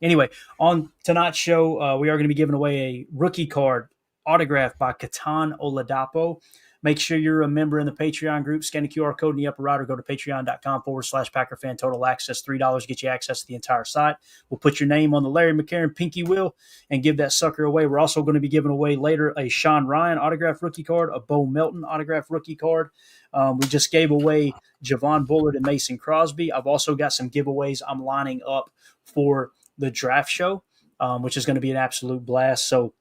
anyway, on tonight's show, we are going to be giving away a rookie card autographed by Katan Oladapo. Make sure you're a member in the Patreon group. Scan the QR code in the upper right or go to patreon.com/PackerFan. Total access, $3 get you access to the entire site. We'll put your name on the Larry McCarron pinky wheel and give that sucker away. We're also going to be giving away later a Sean Ryan autographed rookie card, a Bo Melton autographed rookie card. We just gave away Javon Bullard and Mason Crosby. I've also got some giveaways I'm lining up for the draft show, which is going to be an absolute blast. So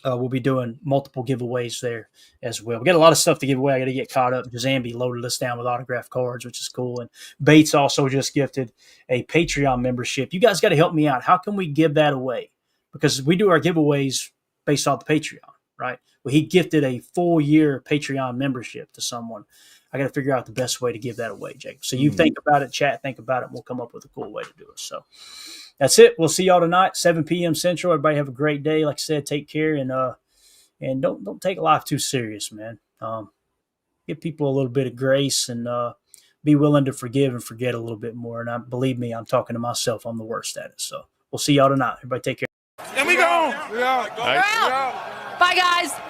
we'll be doing multiple giveaways there as well. We got a lot of stuff to give away. I got to get caught up because Zambi loaded us down with autographed cards, which is cool. And Bates also just gifted a Patreon membership. You guys got to help me out. How can we give that away? Because we do our giveaways based off the Patreon, right? Well, he gifted a full year Patreon membership to someone. I got to figure out the best way to give that away, Jake. So you think about it, chat, think about it, and we'll come up with a cool way to do it. So that's it. We'll see y'all tonight, 7 p.m. Central. Everybody have a great day. Like I said, take care and don't take life too serious, man. Give people a little bit of grace and be willing to forgive and forget a little bit more. And believe me, I'm talking to myself. I'm the worst at it. So we'll see y'all tonight. Everybody take care. And we go. We out. We're out. Bye, guys.